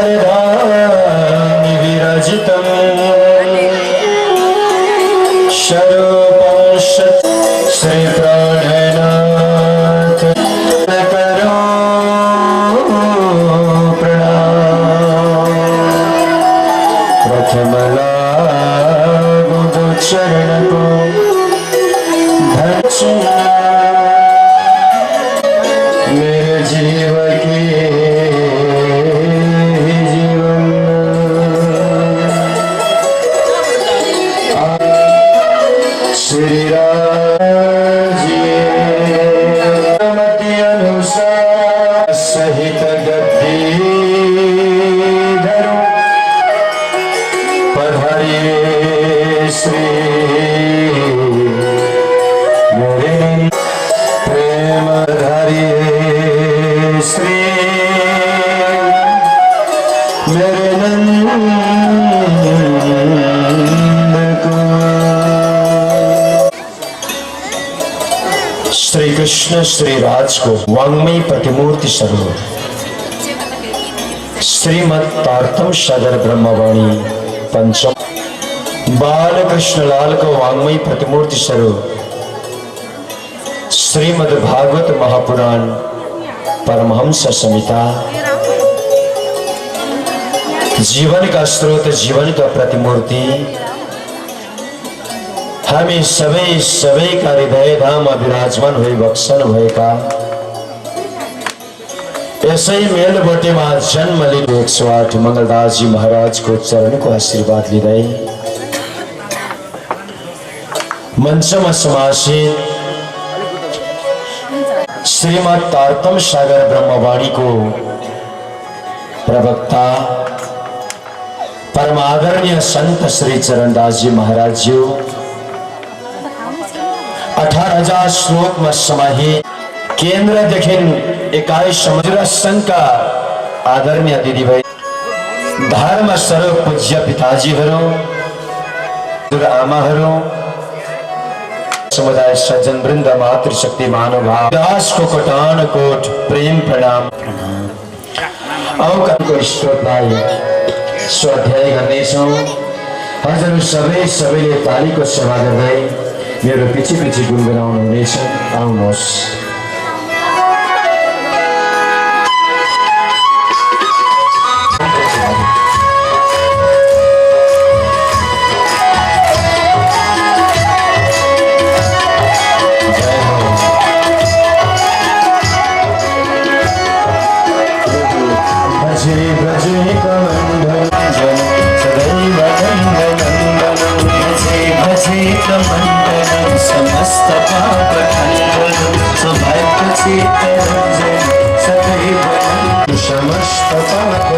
वरदानि विराजितम् शरूपं श्री प्राणनाथ करो प्रणाम। प्रथम लागो चरण को धन मेरे जीव के जीवन श्री राजी अनुसार सहित गद्दी धरो पधारिए श्री मेरे प्रेम धारिए श्री मेरे नंद को। श्री कृष्ण श्री राज को वांग्मयी प्रतिमूर्ति स्वरूप श्रीमद तारतम सागर ब्रह्मवाणी पंचम बाल कृष्ण लाल को वांग्मयी प्रतिमूर्ति स्वरूप श्रीमद् भागवत महापुराण परमहंस संहिता जीवन का स्रोत जीवन का प्रतिमूर्ति हमें सबै का हृदय धाम विराजमान हुए बक्सन हुए का ऐसे ही मेल बटे में जन्म ली 108 मंगलदास जी महाराज को चरण को आशीर्वाद ली रहे मंचम समासीन श्रीमद् तारतम सागर ब्रह्मवाणी को प्रवक्ता परमादरणीय संत श्री चरणदास जी महाराज जी 18,000 श्लोक में समाहित केंद्र देखिन 21 समुद्र संघ का आदरणीय दीदी भाई धर्म स्वरूप पूज्य पिताजी आमा समुदाय सज्जन वृंद मातृशक्ति मानवभाव दास को कोटान कोट प्रेम प्रणाम अवकन को स्तोत्राय स्वाध्याय गर्नेछौं। हजुर सबैले तालीको सेवा गर्दै मेरो पछि गुनगुनाउनु हुनेछ। आउनुहोस्। समस्त पाप खंडन समस्त पाप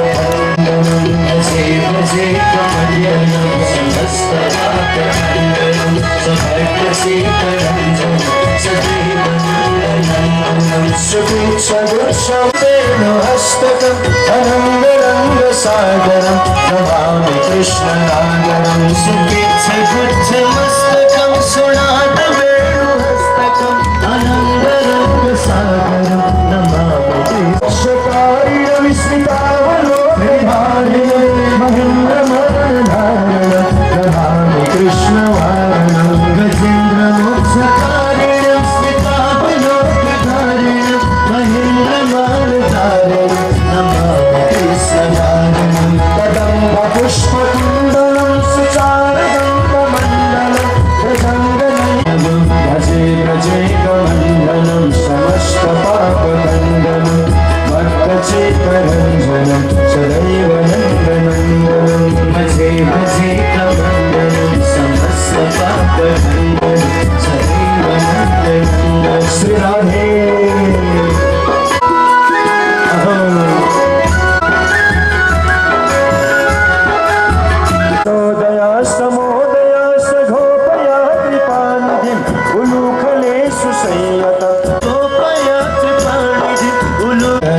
हस्तकं अनंग रंग सागरं नमामि कृष्ण नागरं सुखित बुद्ध मस्तकं सुनाद वेणु हस्तकं अनंग रंग सागरं नमामि कृष्णकारिण विस्मितावलोकधारिणे महेन्द्र मरणधारिणं नमामि कृष्ण वारणं गजेन्द्र मोक्षकारिणं स्मितावलोकधारिणं महेन्द्र मरणधारिणं नमामि कृष्ण वारणं कदम्ब पुष्पकुण्डलं सुचारुदण्डमण्डलं प्रसङ्गनयनं भजे भजे कमण्डलं समस्त पापखण्डनं भक्तचेतरञ्जनं सदैव नन्दनन्दनं भजे भजे कमण्डलं समस्त पापखण्डनं सदैव नन्दनन्दनं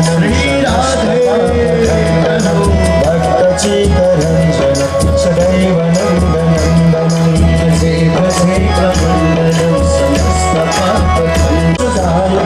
श्री राधे सदैव नन्दनन्दनं भजे भजे कमण्डलं समस्त पापखण्डनं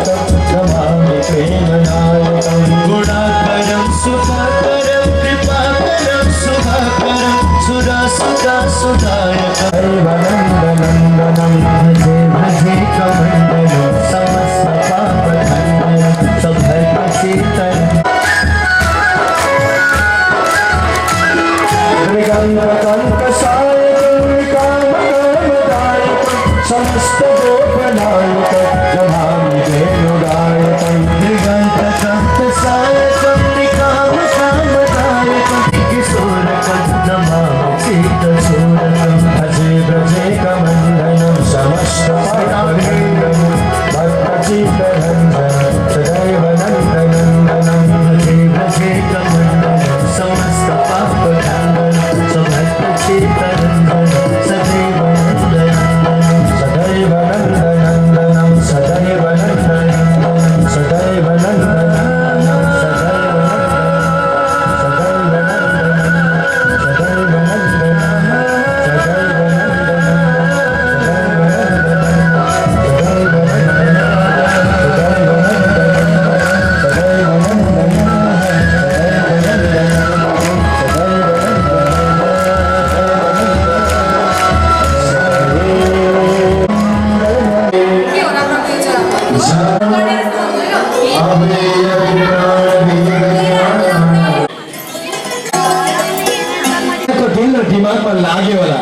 दिल र दिमागमा लाग्यो होला।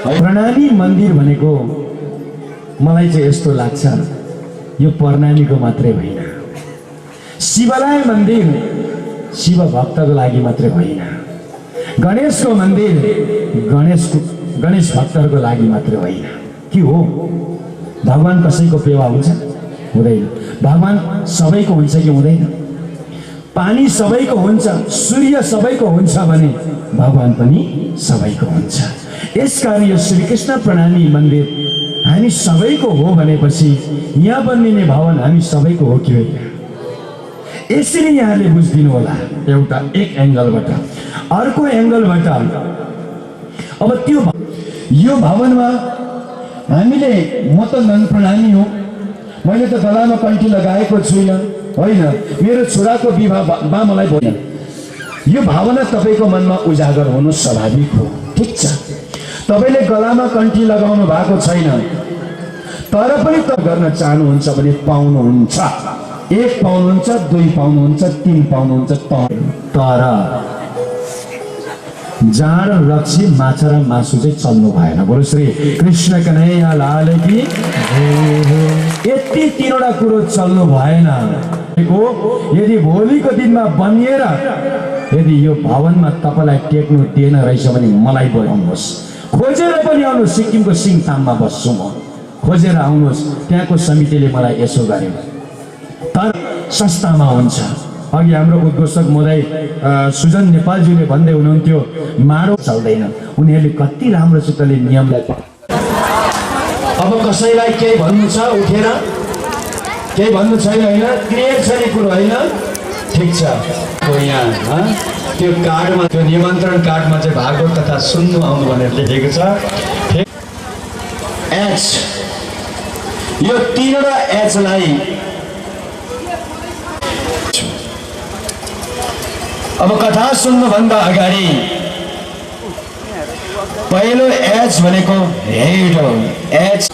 प्रणामी मन्दिर भनेको मलाई चाहिँ यस्तो लाग्छ, यो प्रणामीको मात्रै होइन, शिवलाय मन्दिर शिव भक्तको लागि मात्रै होइन, गणेशको मन्दिर गणेश भक्तहरूको लागि मात्रै होइन। के हो, भगवान कसैको पेवा हुन्छ? हुँदैन। भगवान सबैको हुन्छ कि हुँदैन? पानी सबैको हुन्छ, सूर्य सबैको हुन्छ भने भगवान पनि सबैको हुन्छ। यसकारण यो श्रीकृष्ण प्रणामी मन्दिर हामी सबैको हो भनेपछि यहाँ बनिने भवन हामी सबैको हो कि होइन? यसरी यहाँले बुझिदिनु होला। एउटा एक एङ्गलबाट, अर्को एङ्गलबाट अब त्यो यो भवनमा हामीले, म त नन प्रणामी हो, मैले त गलामा कन्ठी लगाएको छुइनँ, होइन, मेरो छोराको विवाहमा मलाई भएन। यो भावना तपाईँको मनमा उजागर हुनु स्वाभाविक हो, ठिक छ। तपाईँले गलामा कन्ठी लगाउनु भएको छैन, तर पनि त गर्न चाहनुहुन्छ भने पाउनुहुन्छ। 1 पाउनुहुन्छ, 2 पाउनुहुन्छ, 3 पाउनुहुन्छ, तर जाँड रक्सी माछा र मासु चाहिँ चल्नु भएन। बोलो श्री कृष्ण कन्हैया लाल की। यति 3वटा कुरो चल्नु भएन। यदि भोलिको दिनमा बनिएर यदि यो भवनमा तपाईँलाई टेक्नु दिएन रहेछ भने मलाई बोलाउनुहोस्, खोजेर पनि आउनुहोस्। सिक्किमको सिङताममा बस्छु म, खोजेर आउनुहोस्। त्यहाँको समितिले मलाई यसो गर्यो, तर सस्तामा हुन्छ। अघि हाम्रो उद्घोषक महोदय सुजन नेपालजीले भन्दै हुनुहुन्थ्यो मारो चल्दैन। उनीहरूले कति राम्रोसितले नियमलाई, अब कसैलाई केही भन्नु छ उठेर, केही भन्नु छैन, होइन, क्लियर छ नि कुरो, होइन, ठिक छ। यहाँ त्यो कार्डमा, त्यो निमन्त्रण कार्डमा चाहिँ भागवत कथा सुन्नु आउनु भनेर लेखेको छ। एच, यो 3वटा एचलाई अब कथा सुन्नुभन्दा अगाडि पहिलो एच भनेको हेड हो, एच।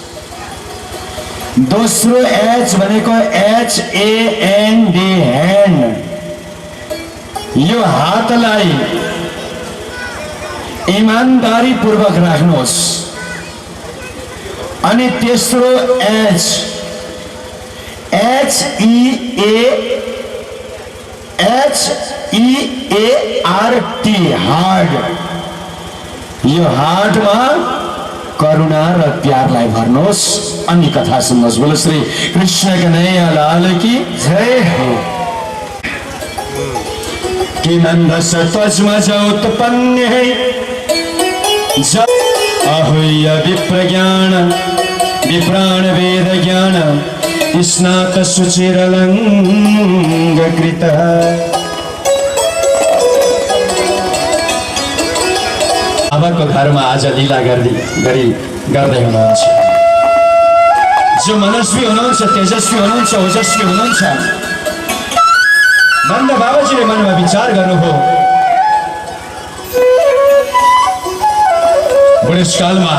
दोस्रो एच भनेको HAND, ह्यान्ड। यो हातलाई इमानदारी पूर्वक राख्नुहोस्। अनि तेस्रो एच, HEART, हार्ड। यो हार्टमा करुणा र प्यारलाई भर्नुहोस् अनि कथा सुन्नुहोस्। बोलो श्री कृष्ण कन्हैया लाल की जय हो। कि नंद सत्वजमा ज उत्पन्न है, आहुय विप्रज्ञान विप्राण वेद ज्ञान स्नात सुचिरलंग कृत। बाबाको घरमा आज लीला गर्दै हुनुहुन्छ। जो मनस्वी हुनुहुन्छ, तेजस्वी हुनुहुन्छ, ओजस्वी हुनुहुन्छ। नन्द बाबाजीले मनमा विचार गर्नुभयो, बुढेसकालमा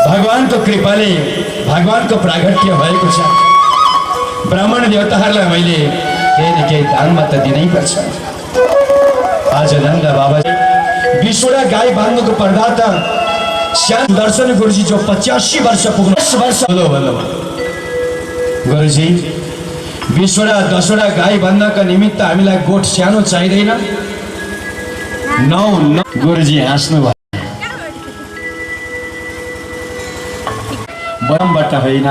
भगवानको कृपाले भगवानको प्रागट्य भएको छ। ब्राह्मण देवताहरूलाई मैले केही न केही दानमा त दिनै पर्छ। आज नन्द बाबाजी 20वटा गाई बाँध्नुको पर्दा त श्याम दर्शन गुरुजी जो 85 वर्ष पुग्नु, 10 वर्ष गुरुजी 20वटा 10वटा गाई बाँध्नका निमित्त हामीलाई गोठ सानो चाहिँदैन। 9 गुरुजी हाँस्नु भयो। वरमबाट होइन,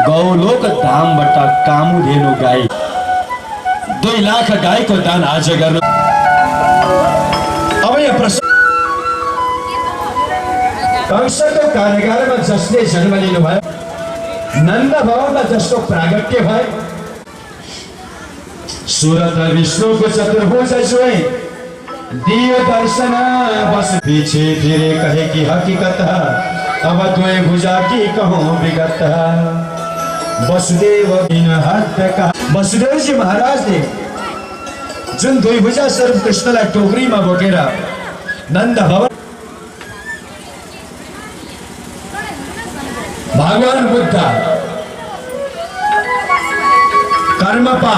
गौलोक धामबाट कामुधेनु गाई 2 लाख गाईको दान आज गर्नु। अब यहाँ प्रश्न, कंसको कारागारमा जसले जन्म लिनुभयो, नन्द भवनमा जसको प्रागट्य भयो, सुरत विष्णुको चतुर्भुज जुए दियो दर्शन, बस पीछे फिरे कहे कि हकीकत, अब 2 भुजा की कहूँ विगत। वसुदेव बिन हद का, वसुदेव जी महाराज ने जुन 2 भुजा स्वरूप कृष्णलाई टोकरीमा बोकेर नन्द भवन, भगवान बुद्ध धर्म पा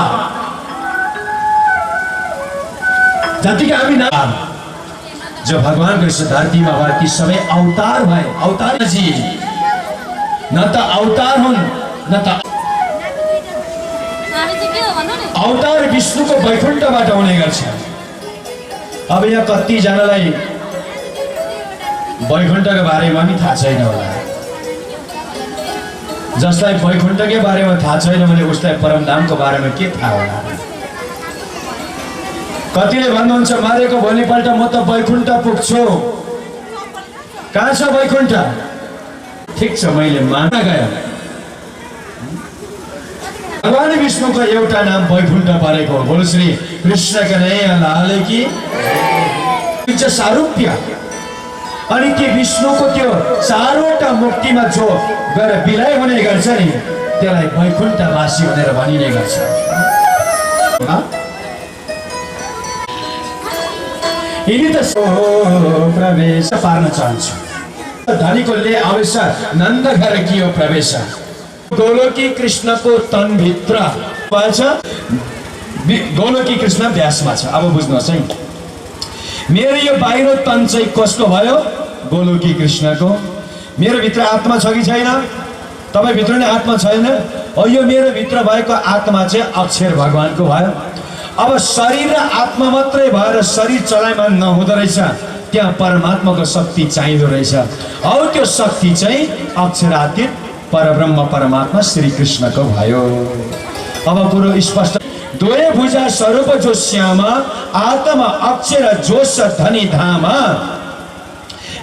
जतिका हामी नाम जो भगवान कृष्ण धरतीमा भए ती सबै अवतार भए। अवतार जी न त अवतार हुन् न त अवतार विष्णुको वैकुण्ठबाट हुने गर्छ। अब यहाँ कतिजनालाई वैकुण्ठको बारेमा पनि थाहा छैन होला। जसलाई वैकुण्ठकै बारेमा थाहा छैन भने उसलाई परमधामको बारेमा के थाहा होला। कतिले भन्नुहुन्छ मारेको भोलिपल्ट म त वैकुण्ठ पुग्छु। कहाँ छ वैकुण्ठ? ठिक छ, मैले मान्न गयो। भगवान विष्णुको एउटा नाम वैकुण्ठ परेको हो। बोलो श्री कृष्ण कन्हैया लाल की। सारूप्य अनि के विष्णुको त्यो चारवटा मुक्तिमा जो गएर विलय हुने गर्छ नि त्यसलाई वैकुण्ठवासी भनेर भनिने गर्छ। यदि त प्रवेश पार्न चाहन्छु धनीको ले आवश्यक नन्द घर कियो प्रवेश गोलोकी कृष्णको तन भित्र पाछ। गोलोकी कृष्ण व्यासमा छ। अब बुझ्नुहोस् है, मेरो यो बाहिर तन चाहिँ कसको भयो? गोलोकी कृष्णको। मेरो भित्र आत्मा छ कि छैन? तपाईँ भित्र नै आत्मा छैन? यो मेरो भित्र भएको आत्मा चाहिँ अक्षर भगवानको भयो। अब शरीर र आत्मा मात्रै भएर शरीर चलायमान नहुँदो रहेछ, त्यहाँ परमात्माको शक्ति चाहिँदो रहेछ। औ त्यो शक्ति चाहिँ अक्षरातीत परब्रह्म परमात्मा श्री कृष्णको भयो। अब कुरो स्पष्ट। दोए भुजा स्वरूप जो श्यामा आत्मा अक्षर जोश धनी धामा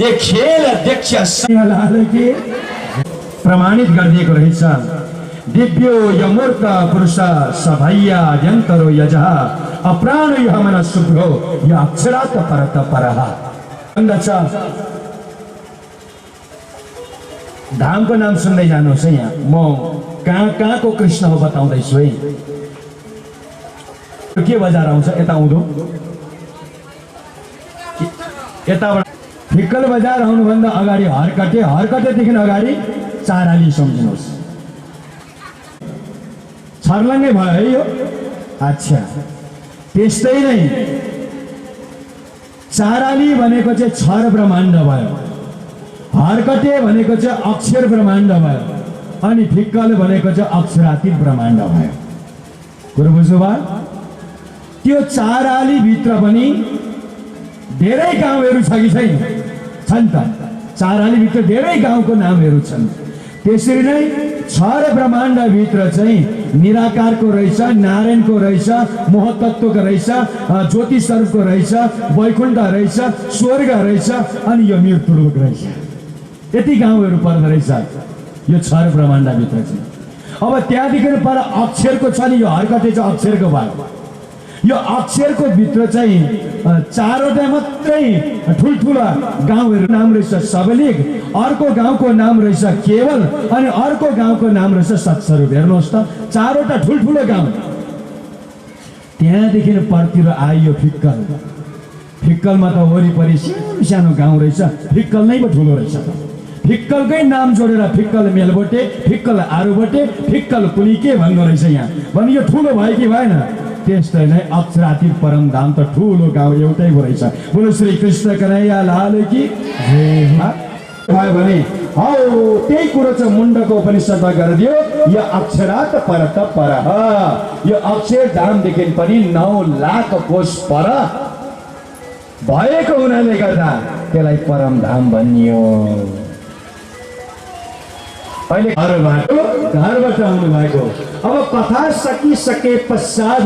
ये खेल देख्या प्रमाणित गरिदिएको रहेछ। दिव्यो यमूर्त पुरुष सभैया यन्तरो यजः अप्राण यमन शुभ्रो य अक्षरात् परत परः। धामको नाम सुन्दै जानुहोस् है। यहाँ म कहाँको कृष्ण हो बताउँदैछु है। के बजार आउँछ यता आउँदो यताबाट फिक्कल बजार आउनुभन्दा अगाडि हरकटे, हरकटेदेखि अगाडि चाराली सम्झिनुहोस्। छर्लङ्गै भयो है यो। अच्छा, त्यस्तै नै चाराली भनेको चाहिँ छर ब्रह्माण्ड भयो, हरकटे भनेको चाहिँ अक्षर ब्रह्माण्ड भयो, अनि फिक्कल भनेको चाहिँ अक्षरातीत ब्रह्माण्ड भयो। कुरो बुझ्नुभयो? त्यो चाराली भित्र पनि धेरै गाउँहरू छ कि छैन? छन् त। चाराली भित्र धेरै गाउँको नामहरू छन्। त्यसरी नै छर ब्रह्माण्ड भित्र चाहिँ निराकारको रहेछ, नारायणको रहेछ, मोहतत्वको रहेछ, ज्योति स्वरूपको रहेछ, वैकुण्ठ रहेछ, स्वर्ग रहेछ, अनि यो मृत्युलोक रहेछ। यति गाउँहरू पर्दो रहेछ यो छर ब्रह्माण्ड भित्र चाहिँ। अब त्यहाँदेखि पर अक्षरको छ नि, यो हरकटे चाहिँ अक्षरको भयो। यो अक्षरको भित्र चाहिँ चारवटा मात्रै ठुल्ठुला गाउँहरू नाम रहेछ सबलिक, अर्को गाउँको नाम रहेछ केवल, अनि अर्को गाउँको नाम रहेछ सत्स्वरूप। हेर्नुहोस् त, चारवटा ठुल्ठुलो गाउँ। त्यहाँदेखि परतिर आयो फिक्कल। फिक्कलमा त वरिपरि सानो सानो गाउँ रहेछ। फिक्कल नै पो ठुलो रहेछ। फिक्कलकै नाम जोडेर फिक्कल मेलबोटे, फिक्कल आरुबोटे, फिक्कल पुलिके भन्नु रहेछ यहाँ। भने यो ठुलो भयो कि भएन? त्यस्तै नै अक्षरातीत परमधाम त ठुलो गाउँ एउटै पो रहेछ। बोलो श्री कृष्ण कन्हैया लाल की जय। भयो भने हौ त्यही कुरो चाहिँ मुण्डको उपनिषदमा गरिदियो। यो अक्षरात् परत परः, यो अक्षर धामदेखि पनि 9 लाख कोष पर भएको हुनाले गर्दा त्यसलाई परमधाम भनियो। अहिले घरबाट आउनु भएको। अब कथा सकिसके पश्चात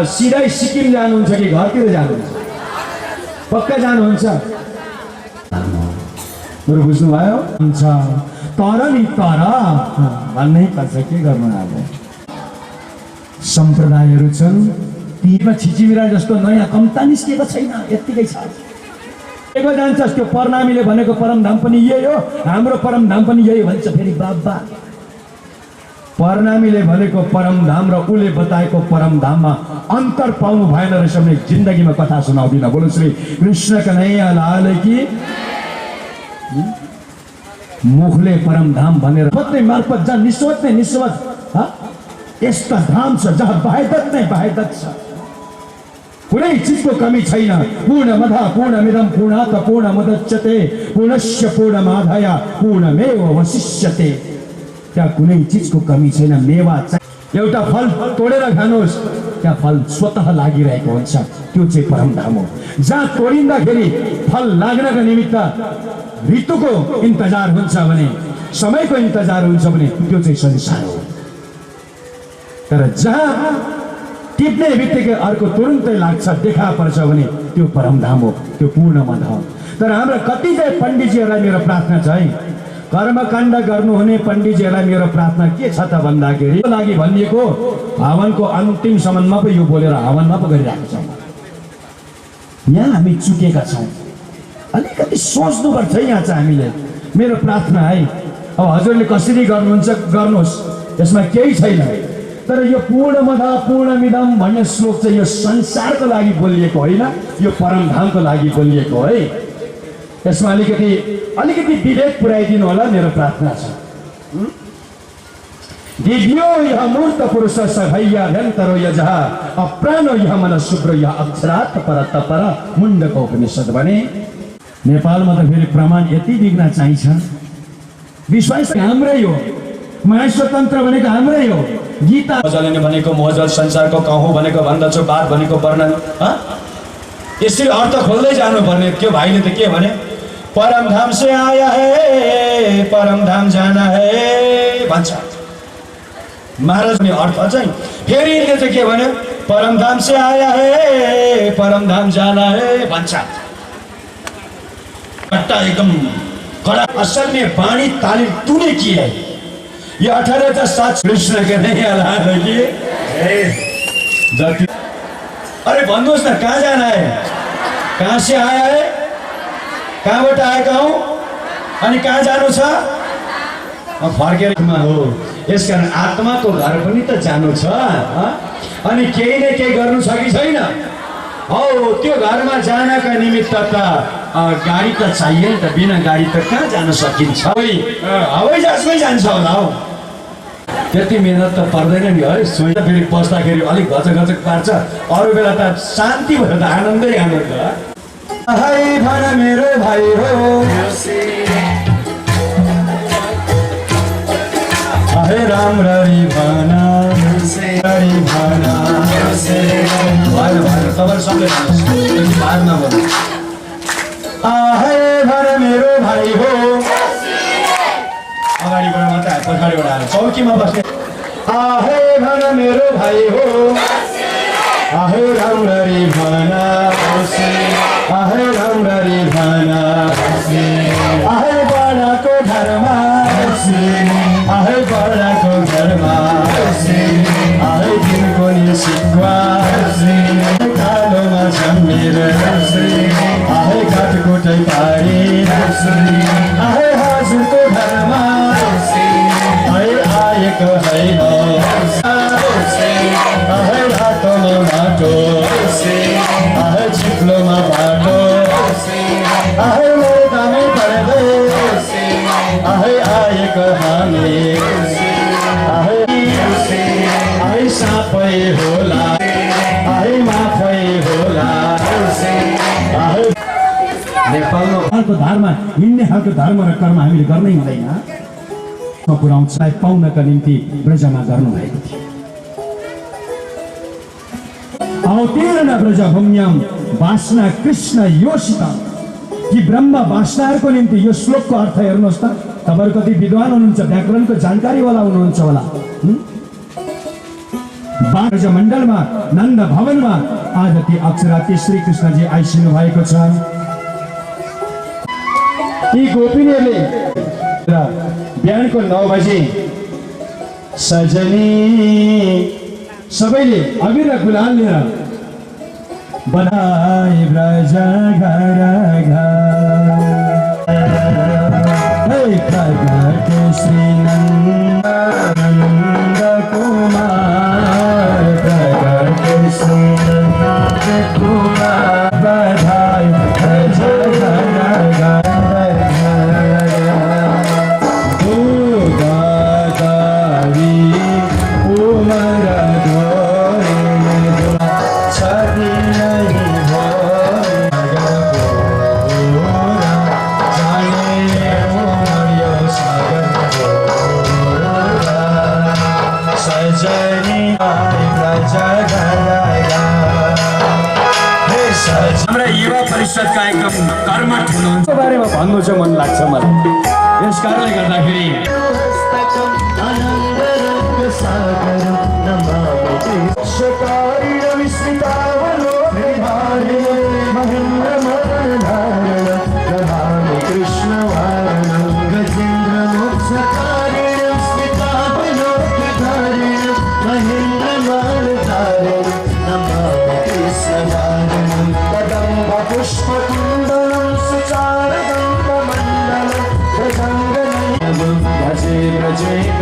सिधै सिक्किम जानुहुन्छ कि घरतिर जानुहुन्छ? पक्का जानुहुन्छ? कुरो बुझ्नुभयो? हुन्छ। तर नि तर भन्नै पर्छ, के गर्नु। अब सम्प्रदायहरू छन्, तीमा छिचिमिरा जस्तो नयाँ कम्ता निस्केको छैन, यत्तिकै छ। जान्छस् त्यो परनामीले भनेको परमधाम पनि यही हो, हाम्रो परमधाम पनि यही भन्छ। फेरि बाबा परनामीले भनेको परमधाम र उसले बताएको परमधाममा अन्तर पाउनु भएन रहेछ भने जिन्दगीमा कथा सुनाउँदिन। बोलो श्री कृष्ण कन्हैया लाल की। मुखले परमधाम भनेर पत्नी मार्फत जा निस्वत नै निस्वत यस्ता धाम छ जहाँ वाह्यदत नै वाह्यदत छ, कुनै चिजको कमी छैन। पूर्णमदः पूर्णमिदं पूर्णात् पूर्णमुदच्यते पूर्णस्य पूर्णमादाय पूर्णमेवावशिष्यते। त्यहाँ कुनै चिजको कमी छैन। मेवा एउटा फल तोडेर खानुहोस्, त्यहाँ फल स्वतः लागिरहेको हुन्छ, त्यो चाहिँ परमधाम हो। जहाँ तोडिँदाखेरि फल लाग्नको निमित्त ऋतुको इन्तजार हुन्छ भने, समयको इन्तजार हुन्छ भने त्यो चाहिँ संसार हो। तर जहाँ टिप्ने बित्तिकै अर्को तुरुन्तै लाग्छ, देखा पर्छ भने त्यो परमधाम हो, त्यो पूर्णमद हो। तर हाम्रो कति चाहिँ पण्डितजीहरूलाई मेरो प्रार्थना छ है, कर्मकाण्ड गर्नुहुने पण्डितजीहरूलाई मेरो प्रार्थना के छ त भन्दाखेरि लागि भनिएको हवनको अन्तिम सम्ममा पो यो बोलेर हवनमा पो गरिरहेको छौँ। यहाँ हामी चुकेका छौँ, अलिकति सोच्नुपर्छ यहाँ चाहिँ हामीले। मेरो प्रार्थना है, अब हजुरले कसरी गर्नुहुन्छ गर्नुहोस्, यसमा केही छैन। तर यो पूर्णमदः पूर्णमिदं भन्ने श्लोक चाहिँ यो संसारको लागि बोलिएको होइन, यो परमधामको लागि बोलिएको है। यसमा अलिकति विवेक पुर्याइदिनु होला, मेरो प्रार्थना छ। दिव्यो यह मूर्त पुरुष सभय्याभ्यन्तरो यजः अप्राणो यह मन शुभ्र यह अक्षरात् परत पर मुण्डको उपनिषद भने। नेपालमा त फेरि प्रमाण यति दिग्न चाहिन्छ। विश्वास हाम्रै हो, महास्वतन्त्र भनेको हाम्रै हो। गीता मोजल भनेको मोजल, संसारको कहूँ भनेको भन्दछु, बात भनेको वर्णन। यसरी अर्थ खोल्दै जानुपर्ने। त्यो भाइले त के भने, परमधाम से आया है परमधाम जाना है भन्छ महाराजले। अर्थ चाहिँ फेरि यसले चाहिँ के भन्यो, परमधाम से आया है परमधाम जाना है भन्छ। कट्टा एकदम कड़ा। असल में वाणी तालीम तूने की है, ये 18 कृष्ण के नहीं हाल है। अरे भन्नुहोस् न, कहाँ जाना है, कहाँ से आया है, कहाँबाट आएका हौ अनि कहाँ जानु छ, फर्केर हो। यसकारण आत्माको घर पनि त जानु छ, अनि केही न केही गर्नु छ कि छैन। हौ त्यो घरमा जानका निमित्त त गाडी त चाहियो नि त, बिना गाडी त कहाँ जान सकिन्छ। हवाई जहाजमै जान्छ होला हौ, त्यति मेहनत त पर्दैन नि है। सोच फेरि बस्दाखेरि अलिक घचक पार्छ, अरू बेला त शान्ति भएर त आनन्दै आनन्द। हाय भन मेरो भाइ हो, हाय राम्ररी भन, राम्ररी भन, तपाईहरु सबले भन्नुहोस्, बादमा भन्नु। हाय भन मेरो भाइ हो, अगाडिबाट मात्रै पछाडिबाट आएर चौकीमा बस्ने। हाय भन मेरो भाइ हो, आहे राम्ररी भन, आहे राम्ररी भन, आहे बडाको घरमा, आहे बडाको घरमा, आहे दिनको नि सिक्वा, कालोमा छम्मेर, आहे काटकुटै पारी, आहे हजुरको घरमा, आहे आएको होइन, आहे रातोमा बाटो, आहे चिप्लोमा बाटो, आहे मैदानै पर्दै, आहे आएको हामी, आहे सापै होला, आहे माफै होला। नेपालमा खालको धर्म हिँड्ने खालको धर्म र कर्म हामीले गर्नै हुँदैन। पुर्याउँछ पाउनका निम्ति ब्रजमा गर्नुभएको थियो। अवतीर्ण ब्रजभूम्यम वासना कृष्ण योषित कि ब्रह्म वासनाहरूको निम्ति यो श्लोकको अर्थ हेर्नुहोस् त। तपाईँहरू कति विद्वान हुनुहुन्छ, व्याकरणको जानकारीवाला हुनुहुन्छ होला। ब्रजमण्डलमा नन्द भवनमा आज ती अक्षराती श्री कृष्णजी आइसिनु भएको छ। ती गोपिनीहरूले बिहानको 9 बजे सजनी सबैले अबीर र गुलाल लिएर बधाई ब्रज घर घर श्री नन्द कुमार प्रगट श्री नन्द कुमार बधाई ब्रज घर दुर्गा देवी उमा फुर्सदका एकदम कर्मठ हुनुहुन्छ बारेमा भन्नु चाहिँ मन लाग्छ मलाई। यस कारणले गर्दाखेरि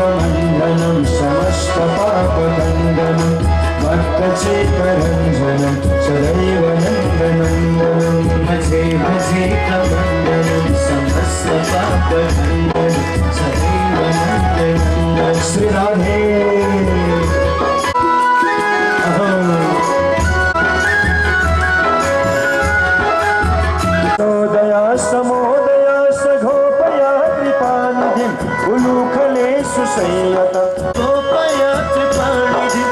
कमण्डलं समस्त पापखण्डनं भक्तचेतरञ्जनं सदैव नन्दनन्दनं भजे भजे कमण्डलं समस्त पापखण्डनं सदैव नन्दनन्दनं श्री राधे दया समोदया सघोपया कृपानिधिं उलूखले सुसंयत गोपया कृपानिधिं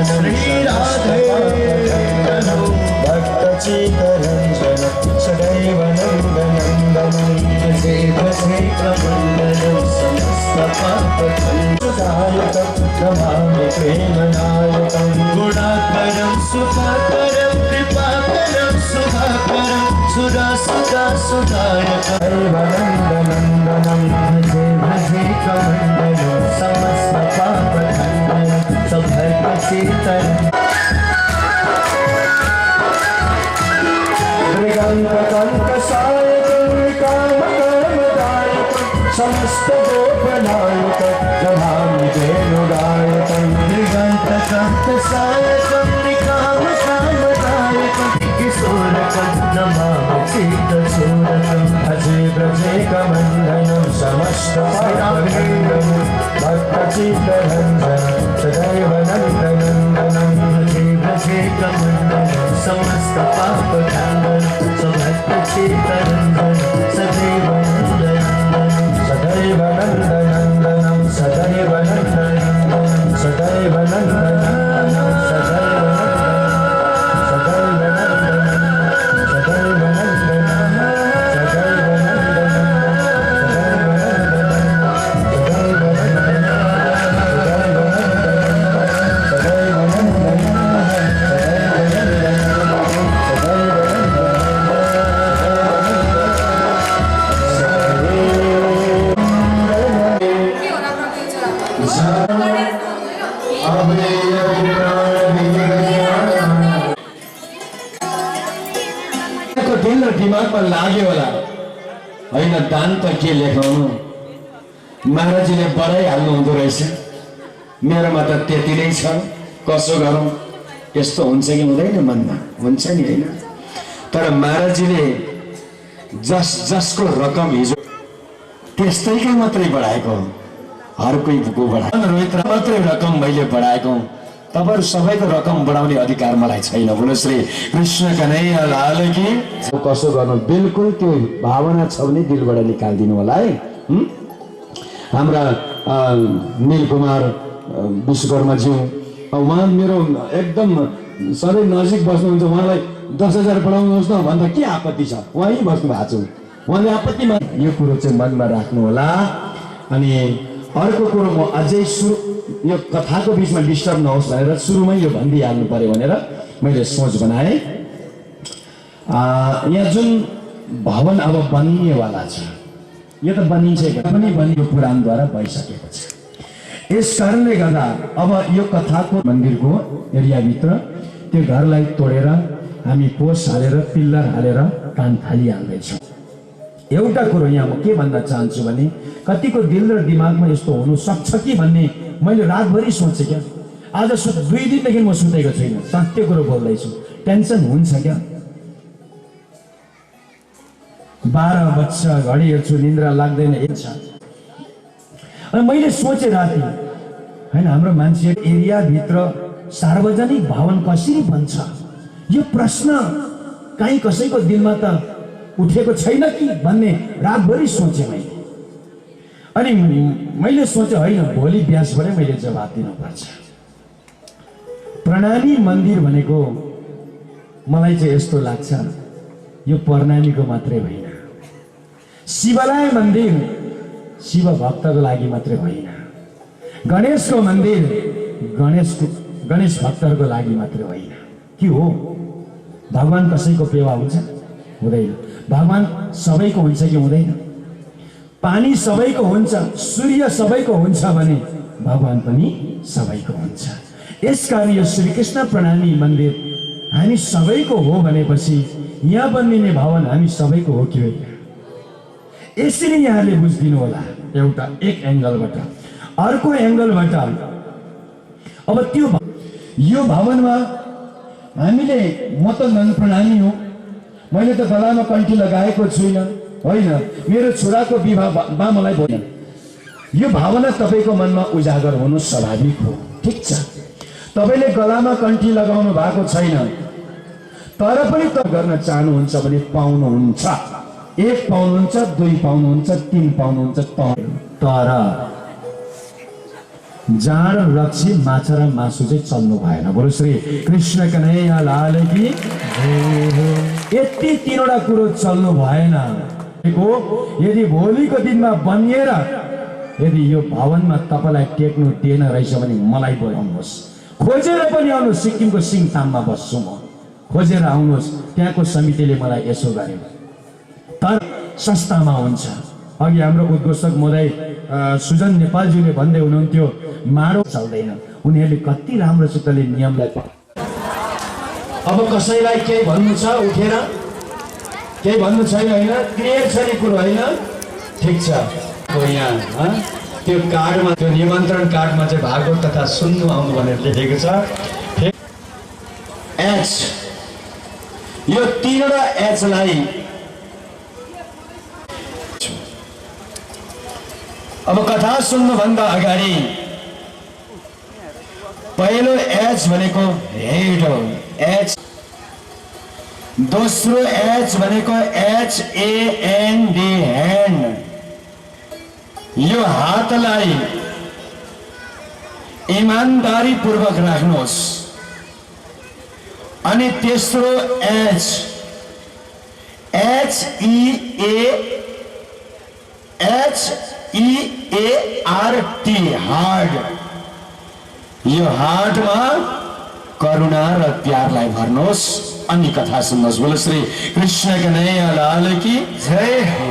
श्री राधे भक्तचित्तरञ्जन सदैव नन्दनन्दनं भजे भजे कमण्डलं समस्त पापखण्डनायकं नमामि प्रेमनायकं गुणाकरं सुखाकरं कृपाकरं शुभाकरं सुरा सुरा सुधारकं नन्दनन्दनं भजे भजे कमण्डलं समस्त पापखण्डनं सभक्तचित्तरं मृगङ्ककङ्कसायकं कामकामदायकं समस्त गोपनायकं नमामि वेणुगायकं मृगङ्ककङ्कसायकं कामकामदायकं किशोरकं नमामि चित्तचूरकं भजे भजे कमण्डलं समस्त पापखण्डनं भक्तचित्तरञ्जनं सदैव नन्दनन्दनं भजे भजे कमण्डलं समस्त पापखण्डनं सभक्तचित्तरञ्जनं सदैव नन्दनन्दनं सदैव नन्दनन्दनं सदैव नन्दनन्दनं सदैव नन्दनन्दनं सदैव दिल र दिमागमा लाग्यो होला होइन दान त के लेखाउनु महाराजजीले बढाइहाल्नु हुँदो रहेछ मेरोमा त त्यति नै छ कसो गरौँ यस्तो हुन्छ कि हुँदैन मनमा हुन्छ नि होइन तर महाराजजीले जसको रकम हिजो त्यस्तैकै मात्रै बढाएको अर्कैको बढाएको मात्रै रकम मैले बढाएको तपाईहरु सबैको रकम बढाउने अधिकार मलाई छैन बोलो श्री कृष्ण कन्हैया लाल की कसो गर्नु बिल्कुल त्यो भावना छ भने दिलबाट निकाल्दिनु होला है हाम्रा नीलकुमार विश्वकर्मा ज्यू उहाँ मेरो एकदम सधैँ नजिक बस्नुहुन्छ उहाँलाई 10,000 बढाउनुहोस् न भन्दा के आपत्ति छ उहाँ यही बस्नु भएको छ उहाँले आपत्तिमा यो कुरो चाहिँ मनमा राख्नु होला अनि अर्को कुरो म अझै यो कथाको बीचमा डिस्टर्ब नहोस् भनेर सुरुमै यो भनिदिइहाल्नु पर्यो भनेर मैले सोच बनाएँ यहाँ जुन भवन अब बनिनेवाला छ यो त बनिन्छ पनि बनियो पुराणद्वारा भइसकेको छ यस कारणले गर्दा अब यो कथाको मन्दिरको एरियाभित्र त्यो घरलाई तोडेर हामी पोस हालेर पिल्लर हालेर कान थालिहाल्दैछौँ एउटा कुरो यहाँ म के भन्न चाहन्छु भने कतिको दिल र दिमागमा यस्तो हुनु सक्छ कि भन्ने मैले रातभरि सोचेँ क्या आज 2 दिनदेखि म सुतेको छैन सत्य कुरो बोल्दैछु टेन्सन हुन्छ क्या 12 बज्छ घडी हेर्छु निन्द्रा लाग्दैन हेर्छ अनि मैले सोचे राति हैन हाम्रो मान्छे एरियाभित्र सार्वजनिक भवन कसरी बन्छ यो प्रश्न कहीँ कसैको दिलमा त उठेको छैन कि भन्ने रातभरि सोचेँ मैले अनि मैले सोचे होइन भोलि बिहासबाटै मैले जवाब दिनुपर्छ प्रणामी मन्दिर भनेको मलाई चाहिँ यस्तो लाग्छ यो प्रणामीको मात्रै होइन, शिवालय मन्दिर शिव भक्तको लागि मात्रै होइन, गणेशको मन्दिर गणेश भक्तहरूको लागि मात्रै होइन। के हो? भगवान कसैको पेवा हुन्छ? हुँदैन। भगवान सबैको हुन्छ कि हुँदैन? पानी सबैको हुन्छ, सूर्य सबैको हुन्छ भने भगवान पनि सबैको हुन्छ। यसकारण यो श्रीकृष्ण प्रणामी मन्दिर हामी सबैको हो भनेपछि यहाँ बनिने भवन हामी सबैको हो कि होइन? यसरी यहाँले बुझिदिनु होला एउटा एक एङ्गलबाट। अर्को एङ्गलबाट अब त्यो यो भवनमा हामीले म त नन प्रणामी हो, मैले त गलामा कण्ठी लगाएको छुइनँ, होइन, मेरो छोराको विवाहमा मलाई भएन। यो भावना तपाईँको मनमा उजागर हुनु स्वाभाविक हो, ठिक छ। तपाईँले गलामा कण्ठी लगाउनु भएको छैन, तर पनि त गर्न चाहनुहुन्छ भने पाउनुहुन्छ। 1 पाउनुहुन्छ, 2 पाउनुहुन्छ, 3 पाउनुहुन्छ, तर जाँड रक्सी माछा र मासु चाहिँ चल्नु भएन। बोलो श्री कृष्ण कन्हैया लाल की। यति 3वटा कुरो चल्नु भएन। यदि भोलिको दिनमा बनिएर यदि यो भवनमा तपाईँलाई टेक्नु दिएन रहेछ भने मलाई बोलाउनुहोस्, खोजेर पनि आउनुहोस्। सिक्किमको सिङताममा बस्छु म, खोजेर आउनुहोस्। त्यहाँको समितिले मलाई यसो गर्यो, तर संस्थामा हुन्छ। अघि हाम्रो उद्घोषक महोदय सुजन नेपालज्यूले भन्दै हुनुहुन्थ्यो माडो चल्दैन। उनीहरूले कति राम्रोसितले नियमलाई अब कसैलाई केही भन्नु छ उठेर केही भन्नु छैन, होइन, क्लियर छ नि कुरो, होइन, ठिक छ। यहाँ त्यो कार्डमा, त्यो निमन्त्रण कार्डमा चाहिँ भागवत तथा सुन्नु आउनु भनेर लेखेको छ। एच, यो 3वटा एचलाई अब कथा सुन्नुभन्दा अगाडि पहिलो एच भनेको हेड हो, एच। दोस्रो एच भनेको HAND, ह्यान्ड। यो हातलाई इमानदारी पूर्वक राख्नुहोस्। अनि तेस्रो एच HEART, हार्ड। यो हार्टमा करुणा र प्यारलाई भर्नुहोस् अनि कथा सुन्नुहोस्। बोलो श्री कृष्ण कन्हैया लाल की जय हो।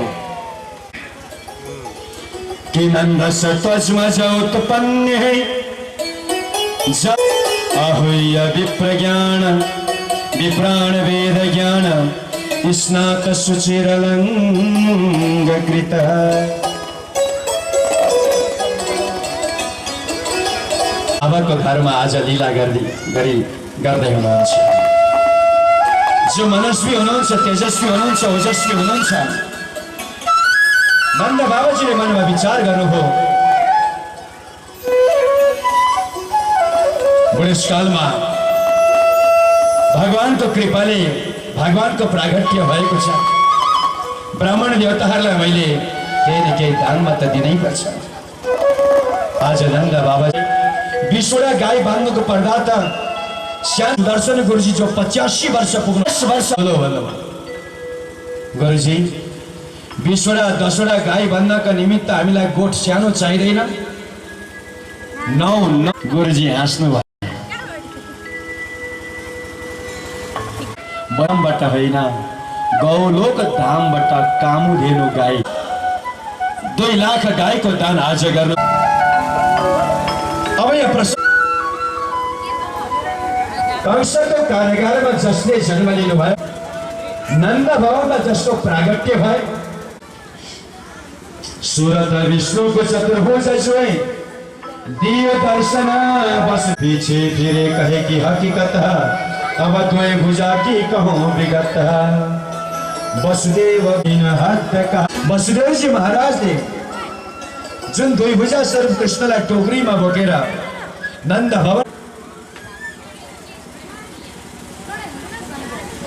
कि नंद सतज्म उत्पन्न है आहुय विप्रज्ञान विप्राण वेद ज्ञान स्नात सुचिरलंगकृत। बाबाको घरमा आज लीला गर्दै हुनुहुन्छ। जो मनस्वी हुनुहुन्छ, तेजस्वी हुनुहुन्छ, ओजस्वी हुनुहुन्छ। नन्द बाबाजीले मनमा विचार गर्नुभयो, बुढेसकालमा भगवानको कृपाले भगवानको प्रागट्य भएको छ। ब्राह्मण देवताहरूलाई मैले केही न केही दानमा त दिनै पर्छ। आज नन्द बाबाजी 20वटा गाई बाँध्नुको पर्दा त श्याम दर्शन गुरुजी जो 85 वर्ष पुग्नु, 10 वर्ष भन्नुभयो, गुरुजी 20वटा 10वटा गाई बाँध्नका निमित्त हामीलाई गोठ सानो चाहिँदैन। 9 गुरुजी हाँस्नु भयो। वनबाट होइन, गौलोक धामबाट कामुधेनु गाई 2 लाख गाईको दान आज गर्नु। अब यहाँ प्रश्न, कंसको कारागारमा जसले जन्म लिनु भयो, नन्द भवनमा जसको प्रागट्य भयो, सूरत विष्णुको चतुर्भुज जुए दियो दर्शन बस पीछे फिरे कहे कि हकीकत अब 2 भुजा की कहूँ विगत। वसुदेव बिन हद का वसुदेव जी महाराजले जुन 2 भुजा स्वरूप कृष्णलाई टोकरीमा बोकेर नन्द भवन,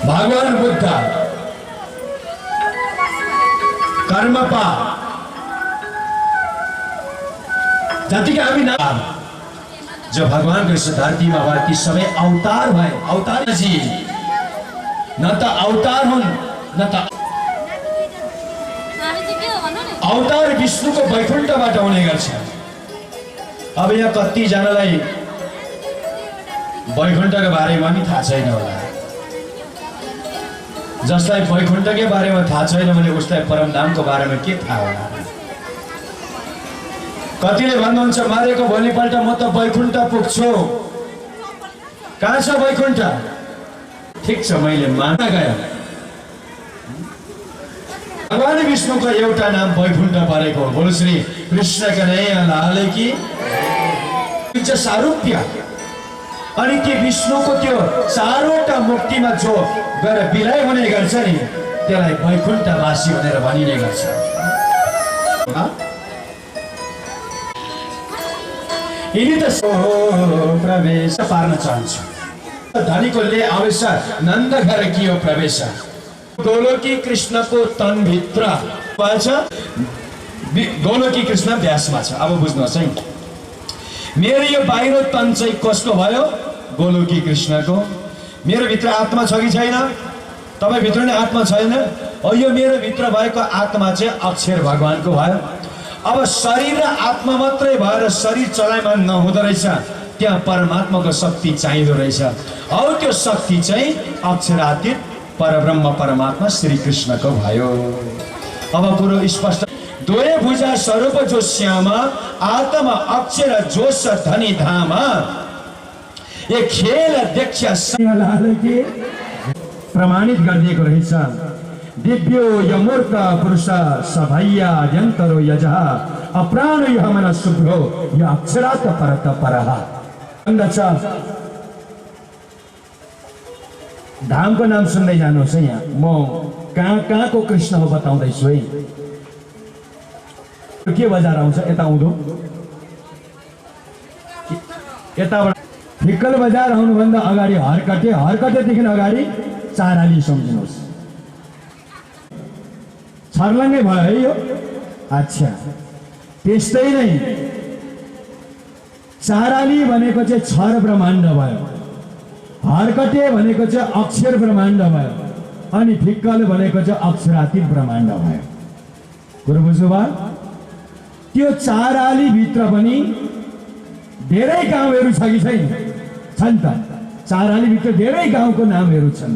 भगवान बुद्ध कर्मपा जतिका हामी नाम जो भगवान कृष्ण धरतीमा भए ती सबै अवतार भए। अवतार जी न त अवतार हुन् न त अवतार विष्णुको वैकुण्ठबाट आउने गर्छ। अब यहाँ कतिजनालाई वैकुण्ठको बारेमा पनि थाहा छैन होला। जसलाई वैकुण्ठकै बारेमा थाहा छैन भने उसलाई परमधामको बारेमा के थाहा होला? कतिले भन्नुहुन्छ मारेको भोलिपल्ट म त वैकुण्ठ पुग्छु। कहाँ छ वैकुण्ठ? ठिक छ, मैले मान्न गएँ। भगवान विष्णुको एउटा नाम वैकुण्ठ परेको। बोलो श्री कृष्ण कन्हैया लाल की। सारूप्य अनि के विष्णुको त्यो चारवटा मुक्तिमा जो गएर विलय हुने गर्छ नि त्यसलाई वैकुण्ठवासी भनेर भनिने गर्छ। यिनी त प्रवेश पार्न चाहन्छ। धनीकोले आवेश नन्द घर कियो प्रवेश। गोलोकी कृष्णको तनभित्र छ, गोलोकी कृष्ण व्यासमा छ। अब बुझ्नुहोस् है, मेरो यो बाहिर तन चाहिँ कसको भयो? गोलोकी कृष्णको। मेरो भित्र आत्मा छ कि छैन? तपाईँ भित्र नै आत्मा छैन? यो मेरो भित्र भएको आत्मा चाहिँ अक्षर भगवानको भयो। अब शरीर र आत्मा मात्रै भएर शरीर चलायमान नहुँदो रहेछ, त्यहाँ परमात्माको शक्ति चाहिँदो रहेछ। अब त्यो शक्ति चाहिँ अक्षरातीत परब्रह्म परमात्मा श्री कृष्णको भयो। अब कुरो स्पष्ट। दोए भुजा स्वरूप जो श्यामा, आत्मा अक्षर जोश धनी धामा। ये खेल देख्या प्रमाणित गरिदिएको रहेछ। दिव्यो यमूर्त पुरुष सभैया यन्तरो यजः अप्राण यह मन शुभ्रो य अक्षरात परत परः। धामको नाम सुन्दै जानुहोस् है। यहाँ म कहाँको कृष्ण हो बताउँदैछु है। के बजार आउँछ? यता आउँदो, यताबाट फिक्कल बजार आउनुभन्दा अगाडि हरकटे, हरकटेदेखि अगाडि चाराली सम्झिनुहोस्। छर्लङ्गै भयो है यो। अच्छा, त्यस्तै नै चाराली भनेको चाहिँ छर ब्रह्माण्ड भयो, हरकटे भनेको चाहिँ अक्षर ब्रह्माण्ड भयो, अनि फिक्कल भनेको चाहिँ अक्षरातीत ब्रह्माण्ड भयो। कुरो बुझ्नुभयो? त्यो चाराली भित्र पनि धेरै गाउँहरू छ कि छैन? छन् त। चाराली भित्र धेरै गाउँको नामहरू छन्।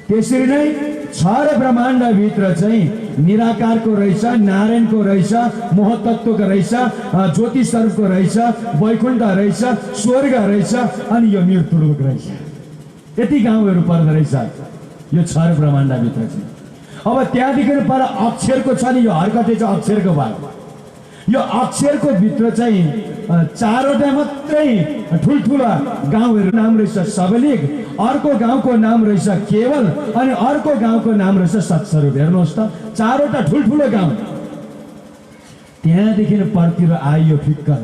त्यसरी नै छर ब्रह्माण्ड भित्र चाहिँ निराकारको रहेछ, नारायणको रहेछ, मोहतत्वको रहेछ, ज्योति स्वरूपको रहेछ, वैकुण्ठ रहेछ, स्वर्ग रहेछ, अनि यो मृत्युलोक रहेछ। यति गाउँहरू पर्दो रहेछ यो छर ब्रह्माण्ड भित्र चाहिँ। अब त्यहाँदेखि पर अक्षरको छ नि, यो हरकते चाहिँ अक्षरको भयो। यो अक्षरको भित्र चाहिँ चारवटा मात्रै ठुल्ठुला गाउँहरू नाम रहेछ सबलिग, अर्को गाउँको नाम रहेछ केवल, अनि अर्को गाउँको नाम रहेछ सत्स्वरूप। हेर्नुहोस् त, चारवटा ठुल्ठुलो गाउँ। त्यहाँदेखि परतिर आयो फिक्कल।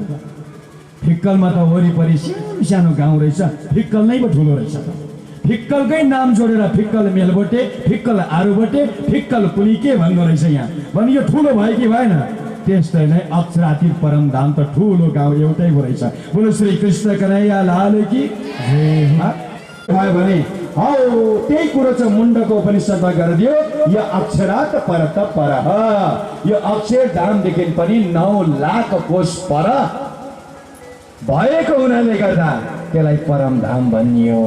फिक्कलमा त वरिपरि सानो सानो गाउँ रहेछ, फिक्कल नै पो ठुलो रहेछ। फिक्कलकै नाम जोडेर फिक्कल मेलबोटे, फिक्कल आरुबोटे, फिक्कल पुलिके भन्नु रहेछ यहाँ। भने यो ठुलो भयो कि भएन? त्यस्तै नै अक्षरातीत परम धाम त ठुलो गाउँ एउटै पो रहेछ। बोलो श्री कृष्ण कन्हैया लाल की भयो भने हौ त्यही कुरो चाहिँ मुण्डको उपनिषदमा गरिदियो। यो अक्षरात परत परः, यो अक्षर धामदेखि पनि 9 लाख कोष पर भएको हुनाले गर्दा त्यसलाई परम धाम भनियो।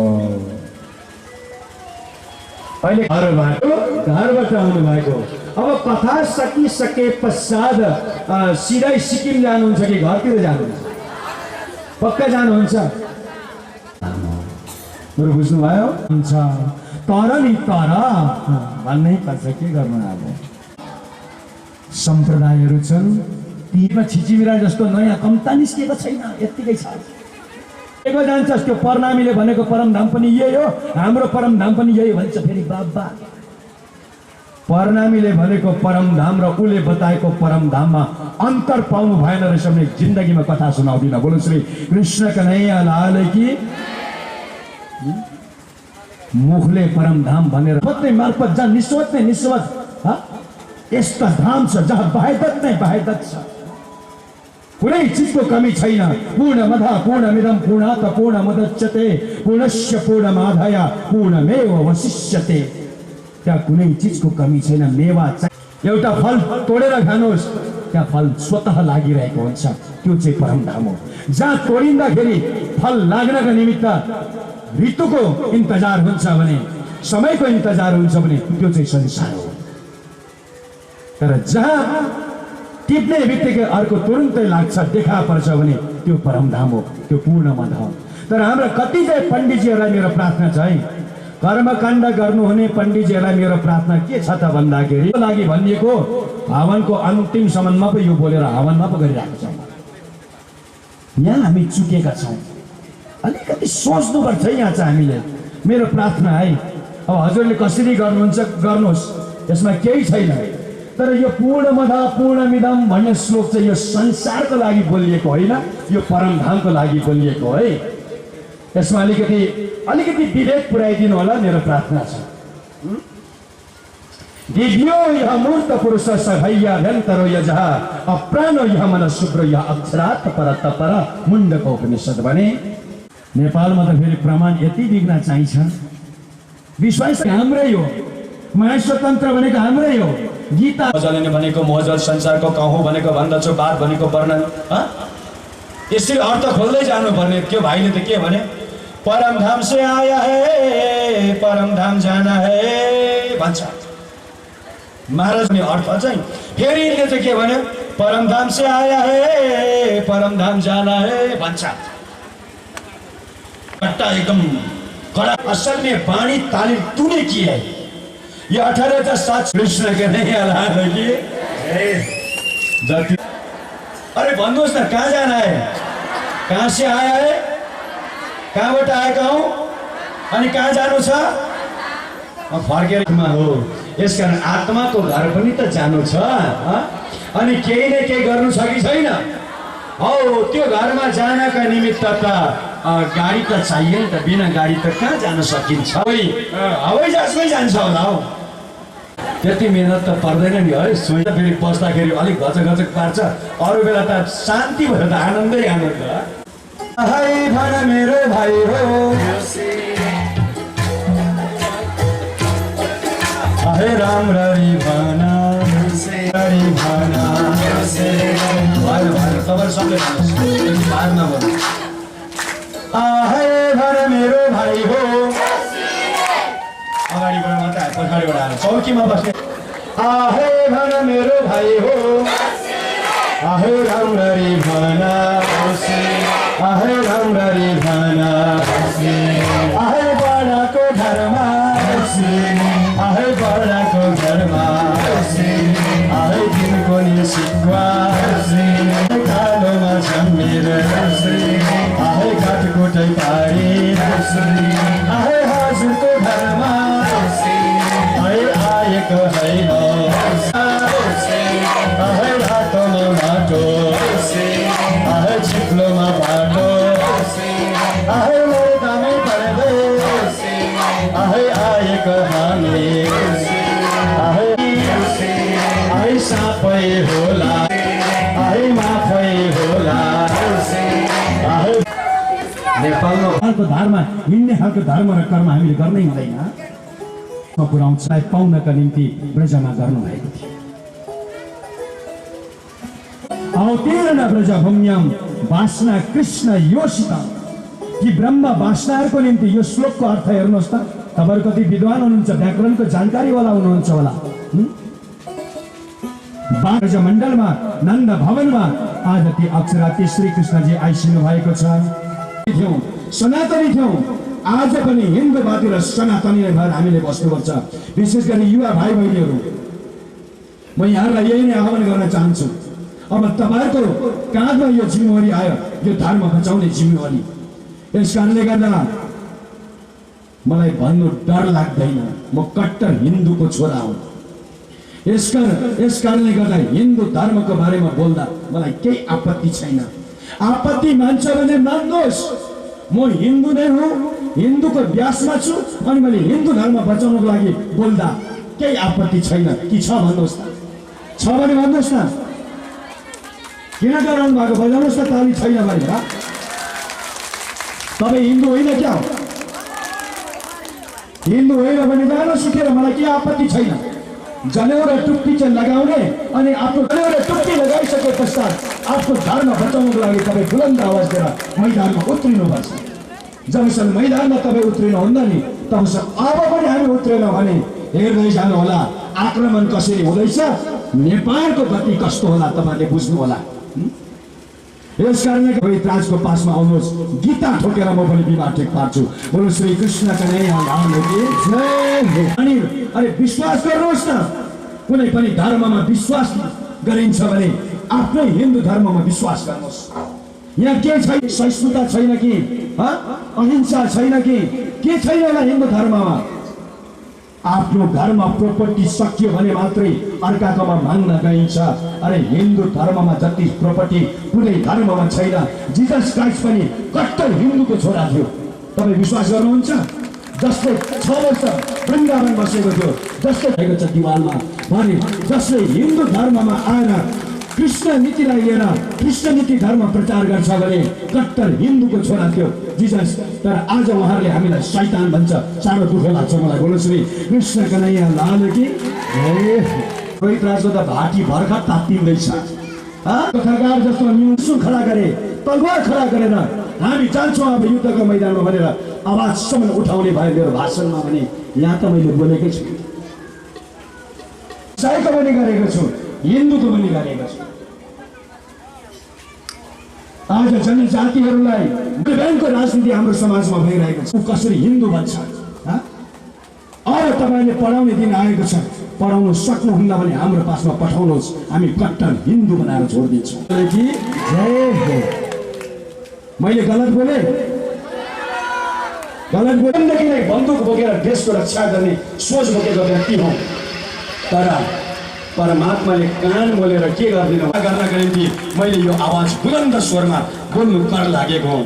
अहिले घरबाट आउनु भएको। अब कथा सकिसके पश्चात सिधै सिक्किम जानुहुन्छ कि घरतिर जानुहुन्छ? पक्का जानुहुन्छ? मेरो बुझ्नुभयो? हुन्छ। तर नि तर भन्नै पर्छ, के गर्नु। अब सम्प्रदायहरू छन्, तीमा छिचिमिरा जस्तो नयाँ कम्ता निस्केको छैन, यत्तिकै छ। जान्छस् त्यो परनामीले भनेको परमधाम पनि यही हो, हाम्रो परमधाम पनि यही भन्छ। फेरि बाबा परनामीले भनेको परमधाम र उसले बताएको परमधाममा अन्तर पाउनु भएन रहेछ भने जिन्दगीमा कथा सुनाउँदिन। बोलो श्री कृष्ण कन्हैया लाल की। मुखले परमधाम भनेर मात्रै मार्फत जहाँ निस्वत नै निस्वत यस्ता धाम छ जहाँ बाहेदत नै बाहेदत छ, कुनै चिजको कमी छैन। पूर्णमदः पूर्णमिदं पूर्णात् पूर्णमुदच्यते पूर्णस्य पूर्णमादाय पूर्णमेव वशिष्यते। त्यहाँ कुनै चिजको कमी छैन। मेवा एउटा फल तोडेर खानुहोस्, त्यहाँ फल स्वतः लागिरहेको हुन्छ, त्यो चाहिँ परमधाम हो। जहाँ तोडिँदाखेरि फल लाग्नका निमित्त ऋतुको इन्तजार हुन्छ भने, समयको इन्तजार हुन्छ भने त्यो चाहिँ संसार हो। तर जहाँ टिप्ने बित्तिकै अर्को तुरुन्तै लाग्छ, देखा पर्छ भने त्यो परमधाम हो, त्यो पूर्ण मद हो। तर हाम्रा कतिपय पण्डितजीहरूलाई मेरो प्रार्थना छ है, कर्मकाण्ड गर्नुहुने पण्डितजीहरूलाई मेरो प्रार्थना के छ त भन्दाखेरि लागि भनिएको हवनको अन्तिम सम्ममा पो यो बोलेर हवनमा पो गरिरहेको छौँ। यहाँ हामी चुकेका छौँ, अलिकति सोच्नुपर्छ यहाँ चाहिँ हामीले। मेरो प्रार्थना है, अब हजुरले कसरी गर्नुहुन्छ गर्नुहोस्, यसमा केही छैन। तर यो पूर्णमदा पूर्णमिदम भन्ने श्लोक चाहिँ यो संसारको लागि बोलिएको होइन, यो परमधामको लागि बोलिएको है। यसमा अलिकति विवेक पुर्याइदिनु होला, मेरो प्रार्थना छ। दिव्यो यह मूर्त पुरुष सभय्याभ्यन्तरो यजः अप्राणो यह मन शुभ्र यह अक्षरात् पर तपर मुण्डको उपनिषद भने। नेपालमा त फेरि प्रमाण यति बिग्न चाहिन्छ। विश्वास हाम्रै हो, महास्वतन्त्र भनेको हाम्रै हो। गीता मजले भनेको मजल, संसारको कहूँ भनेको भन्दछु, बात भनेको वर्णन। यसरी अर्थ खोल्दै जानुपर्ने। त्यो भाइले त के भने, परमधाम से आया है परमधाम जाना है भन्छ महाराजले। अर्थ चाहिँ फेरि यसले चाहिँ के भन्यो, परमधाम से आया है परमधाम जाना है भन्छ। कट्टा एकदम कड़ा। असल में वाणी तालीम तूने की है, ये 18 का साथ कृष्ण के नहीं अलान लगी जाति। अरे भन्नुहोस् न, कहाँ जाना है, कहाँ से आया है, कहाँबाट आएका हौ अनि कहाँ जानु छ, फर्केरमा हो। यसकारण आत्माको घर पनि त जानु छ, अनि केही न केही गर्नु छ कि छैन हौ। त्यो घरमा जानका निमित्त त गाडी त चाहियो नि त, बिना गाडी त कहाँ जान सकिन्छ। हवाई जहाजमै जान्छ होला हौ, त्यति मेहनत त पर्दैन नि है। सोच फेरि बस्दाखेरि अलिक घचक पार्छ, अरू बेला त शान्ति भयो त, आनन्दै आनन्द। हाय भन मेरो भाइ हो, हाय राम्ररी भन, राम्ररी भन, तपाईँ सबले भन्नुहोस्, बादमा भन्नु। हाय भन मेरो भाइ हो, अगाडिबाट मात्रै आयो, पछाडिबाट आयो, चौकीमा बस्ने। हाय भन मेरो भाइ हो, हाय राम्ररी भन, हाय राम्ररी भन, हाय बडाको घरमा, हाय बडाको घरमा, हाय दिनको नि सिक्वा, कालोमा झम्मेर, हाय काटकुटै पारी, हाय हजुरको घरमा, हाय आएको होइन, हाय रातोमा माटो, हाय चिप्लोमा बाटो, हाय मैदामै पर्दै, हाय आएको हामी, हाय सापै होला, हाय माफै होला। नेपालमा खालको धर्म, हिँड्ने खालको धर्म र कर्म हामीले गर्नै हुँदैन। पुर्याउँछ पाउनका निम्ति ब्रजमा गर्नुभएको थियो। अवतीर्ण ब्रज भूम्यम वासना कृष्ण योषित। कि ब्रह्म वासनाहरूको निम्ति यो श्लोकको अर्थ हेर्नुहोस् त, तपाईँहरू कति विद्वान हुनुहुन्छ, व्याकरणको जानकारीवाला हुनुहुन्छ होला। ब्रज मण्डलमा नन्द भवनमा आज ती अक्षरा ती श्री कृष्णजी आइसिनु भएको छ। सनातनी थियौँ, आज पनि हिन्दूवादी र सनातनी भएर हामीले बस्नुपर्छ। विशेष गरी युवा भाइ बहिनीहरू, म यहाँहरूलाई यही नै आह्वान गर्न चाहन्छु। अब तपाईँहरूको काँधमा यो जिम्मेवारी आयो, यो धर्म बचाउने जिम्मेवारी। यस कारणले गर्दा मलाई भन्नु डर लाग्दैन, म कट्टर हिन्दूको छोरा हुँ। यस कारणले गर्दा हिन्दू धर्मको बारेमा बोल्दा मलाई केही आपत्ति छैन। आपत्ति मान्छ भने मान्नुहोस्, म हिन्दू नै हुँ, हिन्दूको व्यासमा छु, अनि मैले हिन्दू धर्म बचाउनको लागि बोल्दा केही आपत्ति छैन। कि छ भन्नुहोस् न, छ भने भन्नुहोस् न, किन डराउनु भएको, बजाउनुहोस् न ताली। छैन भने तपाईँ हिन्दू होइन क्या हो? हिन्दू होइन भने जान सुकेर मलाई के आपत्ति छैन। जनेऊ र टुप्पी चाहिँ लगाउने अनि आफ्नो जनेऊ र टुप्पी लगाइसके पश्चात आफ्नो धर्म बचाउनको लागि तपाईँ बुलन्द आवाज दिएर मैदानमा उत्रिनुपर्छ। जबसम्म मैदानमा तपाईँ उत्रिनुहुन्न नि तबसम्म अब पनि हामी उत्रेन भने हेर्दै जानु होला आक्रमण कसरी हुँदैछ, नेपालको गति कस्तो होला तपाईँले बुझ्नु होला। यस कारणले पवित्राजको पासमा आउनुहोस्, गीता ठोकेर म पनि विवाह ठिक पार्छु। बोलो श्री कृष्ण अरे विश्वास गर्नुहोस् न, कुनै पनि धर्ममा विश्वास गरिन्छ भने आफ्नै हिन्दू धर्ममा विश्वास गर्नुहोस्। यहाँ के छैन, सहिष्णुता छैन कि अहिंसा छैन कि के छैन होला हिन्दू धर्ममा? आफ्नो घरमा प्रोपर्टी सकियो भने मात्रै अर्काकोमा माग्न गइन्छ। अरे हिन्दू धर्ममा जति प्रोपर्टी कुनै धर्ममा छैन। जिजस क्राइस्ट पनि कट्टर हिन्दूको छोरा थियो। तपाईँ विश्वास गर्नुहुन्छ? जसले 6 वर्ष वृन्दावन बसेको थियो, जसले भएको छ दिवालमा भने, जसले हिन्दू धर्ममा आएर कृष्ण नीतिलाई लिएर कृष्ण नीति धर्म प्रचार गर्छ भने कट्टर हिन्दूको छोरा थियो जिजस। तर आज उहाँहरूले हामीलाई शैतान भन्छ, साह्रो दुःख लाग्छ मलाई। बोलो श्री कृष्ण कन्हैया लाल की जय। पवित्राजको त भाटी भर्खर तात्तिँदैछ। कथाकार जस्तो न्युसु खडा गरे, तलवार खडा गरेर हामी जान्छौँ अब युद्धको मैदानमा भनेर आवाजसम्म उठाउने भयो मेरो भाषणमा भने यहाँ त मैले बोलेकै छु। इसाईको पनि गरेको छु, हिन्दूको पनि गरेको छु। आज जनजातिहरूलाई ब्याङ्कको राजनीति हाम्रो समाजमा भइरहेको छ। कसरी हिन्दू भन्छ? अब तपाईँले पढाउने दिन आएको छ, पढाउनु सक्नुहुन्न भने हाम्रो पासमा पठाउनुहोस्, हामी कट्टर हिन्दू बनाएर छोडिदिन्छौँ। मैले गलत बोले? गलत बोलेदेखि नै बन्दुक बोकेर देशको रक्षा गर्ने सोच बोकेको व्यक्ति हौ। तर परमात्माले कान बोलेर के गर्दिनँ गर्नका निम्ति मैले यो आवाज बुलन्द स्वरमा बोल्नु कर लागेको हो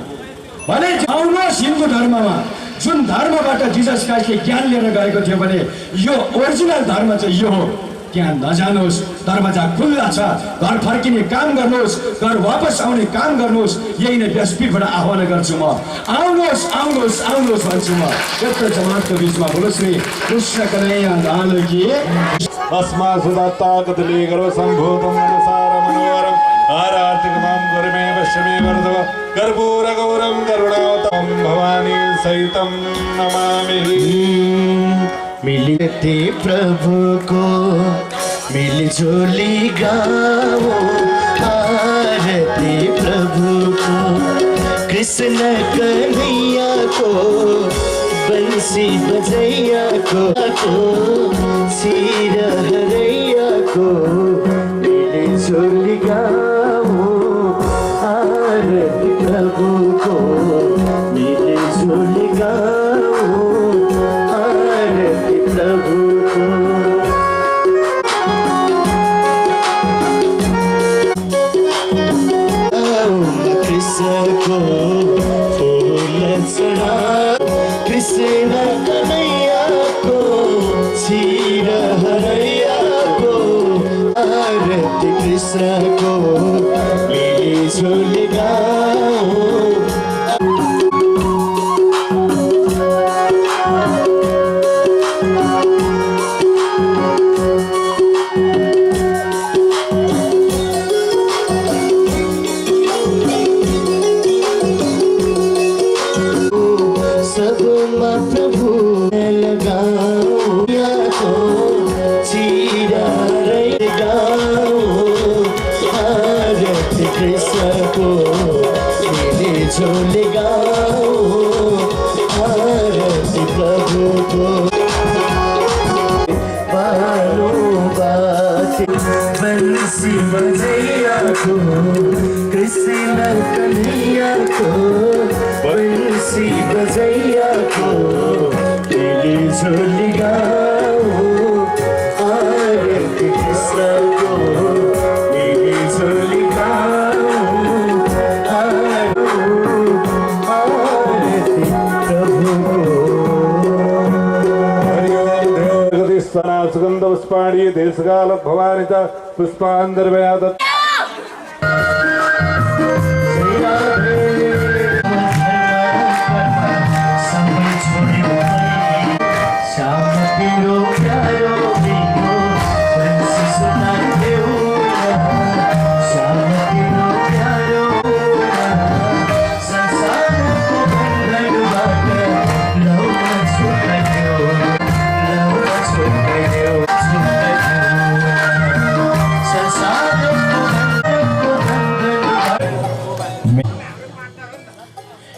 भने आउनुहोस् हिन्दू धर्ममा। जुन धर्मबाट जिजस क्राइस्टले ज्ञान लिएर गएको थियो भने यो ओरिजिनल धर्म चाहिँ यो हो। त्यहाँ नजानुहोस्, दरवाजा खुल्ला छ, घर फर्किने काम गर्नुहोस्, घर वापस आउने काम गर्नुहोस्। यही नै व्यासपीठबाट आह्वान गर्छु म। आउनुहोस् आउनुहोस् आउनुहोस् भन्छु म यत्रो जमातको बिचमा। बोलो श्री कृष्ण कन्हैया लाल की। अस्मा सुदत्ताकतली गर्वसम्भूतं मनसार मनोहरं आरार्तिकमां गुरुमे वश्यमे वर्धव कर्पूरगौरं करुणावतं भवानी सहितं नमामि। मिलते प्रभु को मिलजुली गाओ, आरती प्रभु को कृष्ण कन्हैया को बंसी बजैया को सिर हरैया को मिलजुली गाओ, आरती प्रभु को मिलजुली गाओ, आरती प्रभु को। कृष्ण को फूल चढ़ा, कृष्ण कन्हैया को सिर हरैया को, आरती कृष्ण को मिली गाओ। प्रभु लगाओ या को चीरा गाओ, आरती कृष्ण को मिले झोल गाओ, आरती प्रभु को। बालो बात बंसी बजैया को कृष्ण कन्हैया को, बंसी बजैया को मिली झोली गाओ, आरती कृष्ण को मिली झोली गाओ, आरती प्रभु को। सुगंध पुष्पाणी देशकाल भवानी पुष्पांतर्व्याद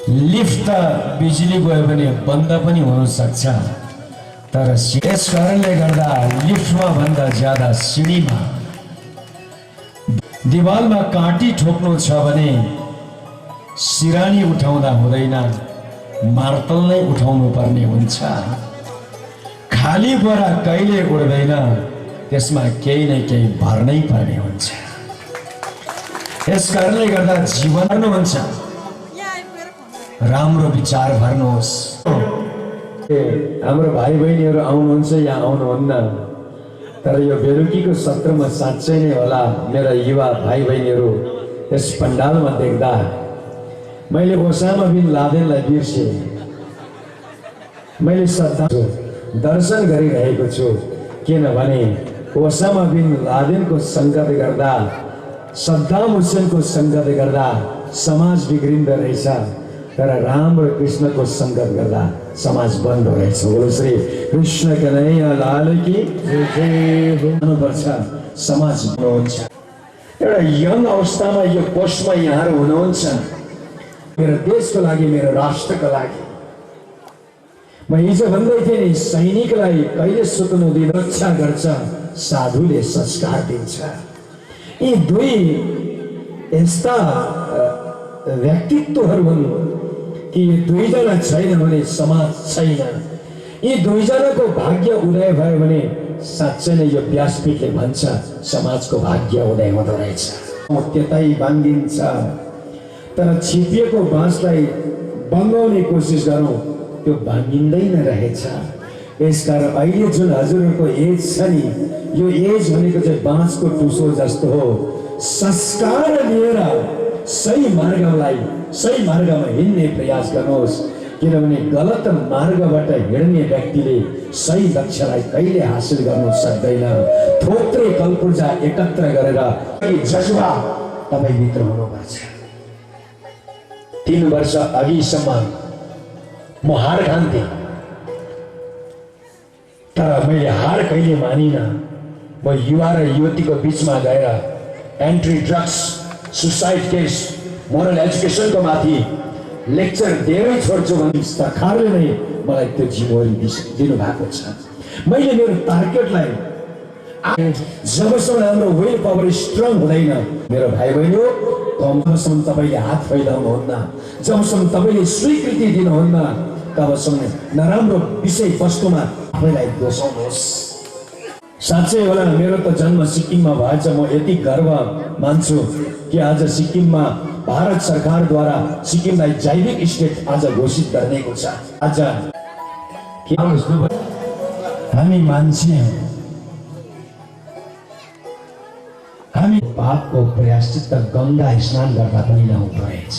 लिफ्ट त बिजुली गयो भने बन्द पनि हुन सक्छ, तर यस कारणले गर्दा लिफ्टमा भन्दा ज्यादा सिँढीमा दिवालमा काँटी ठोक्नु छ भने सिरानी उठाउँदा हुँदैन, मार्तल नै उठाउनु पर्ने हुन्छ। खाली बोरा कहिले उड्दैन, त्यसमा केही न केही भर्नै पर्ने हुन्छ। यस कारणले गर्दा जीवन भर्नुहुन्छ, राम्रो विचार भर्नुहोस्। हाम्रो भाइ बहिनीहरू आउनुहुन्छ या आउनुहुन्न, तर यो बेलुकीको सत्रमा साँच्चै नै होला मेरा युवा भाइ बहिनीहरू यस पण्डालमा देख्दा मैले ओसामा बिन लादेनलाई बिर्से, मैले दर्शन गरिरहेको छु। किनभने ओसामा बिन लादेनको सङ्गत गर्दा, सद्दाम हुसेनको सङ्गत गर्दा समाज बिग्रिँदो रहेछ, तर राम र कृष्णको सङ्गत गर्दा समाज बन्द रहेछ। बोलो श्री कृष्ण कन्हैया लाल की जय हुनुपर्छ, समाज हुनुहुन्छ। एउटा यङ अवस्थामा यो पोस्टमा यहाँहरू हुनुहुन्छ, मेरो देशको लागि, मेरो राष्ट्रको लागि। म हिजो भन्दै थिएँ नि, सैनिकलाई कहिले सुत्नु दिँदैन, रक्षा गर्छ, साधुले संस्कार दिन्छ। यी दुई यस्ता व्यक्तित्वहरू हुन् कि यो दुईजना छैन भने समाज छैन। यी दुईजनाको भाग्य उदय भयो भने साँच्चै नै यो व्यासपीठले भन्छ समाजको भाग्य उदय हुँदो रहेछ। त्यतै बाँधिन्छ, तर छिपिएको बाँसलाई बङ्गाउने कोसिस गरौँ, त्यो बाँधिँदैन रहेछ। यसकारण अहिले जुन हजुरहरूको एज छ नि, यो एज भनेको चाहिँ बाँसको टुसो जस्तो हो। संस्कार लिएर सही मार्गमा हिँड्ने प्रयास गर्नुहोस्, किनभने गलत मार्गबाट हिँड्ने व्यक्तिले सही लक्ष्यलाई कहिले हासिल गर्नु सक्दैन। थोत्रे कलपुर्जा एकत्र गरेर जज्बा तपाईभित्र हुनुपर्छ। 3 वर्ष अघिसम्म म हार खान्थेँ, तर मैले हार कहिले मानिनँ। म युवा र युवतीको बिचमा गएर entry drugs, suicide case, moral एजुकेसनको माथि लेक्चर दिएरै छोड्छु भन्ने सरकारले नै मलाई त्यो जिम्मेवारी दिनुभएको छ। मैले मेरो टार्गेटलाई जबसम्म हाम्रो विल पावर स्ट्रङ हुँदैन, मेरो भाइ बहिनी हो, तबसम्म तपाईँले हात फैलाउनुहुन्न, जबसम्म तपाईँले स्वीकृति दिनुहुन्न, तबसम्म नराम्रो विषय वस्तुमा आफैलाई दोषाउनुहोस्। साँच्चै होला मेरो त जन्म सिक्किममा भएछ। म यति गर्व मान्छु कि आज सिक्किममा भारत सरकारद्वारा सिक्किमलाई जैविक स्टेट आज घोषित गरिएको छ। आज हामी मान्छे, हामी पापको प्रायश्चित गङ्गा स्नान गर्दा पनि नहुँदो रहेछ।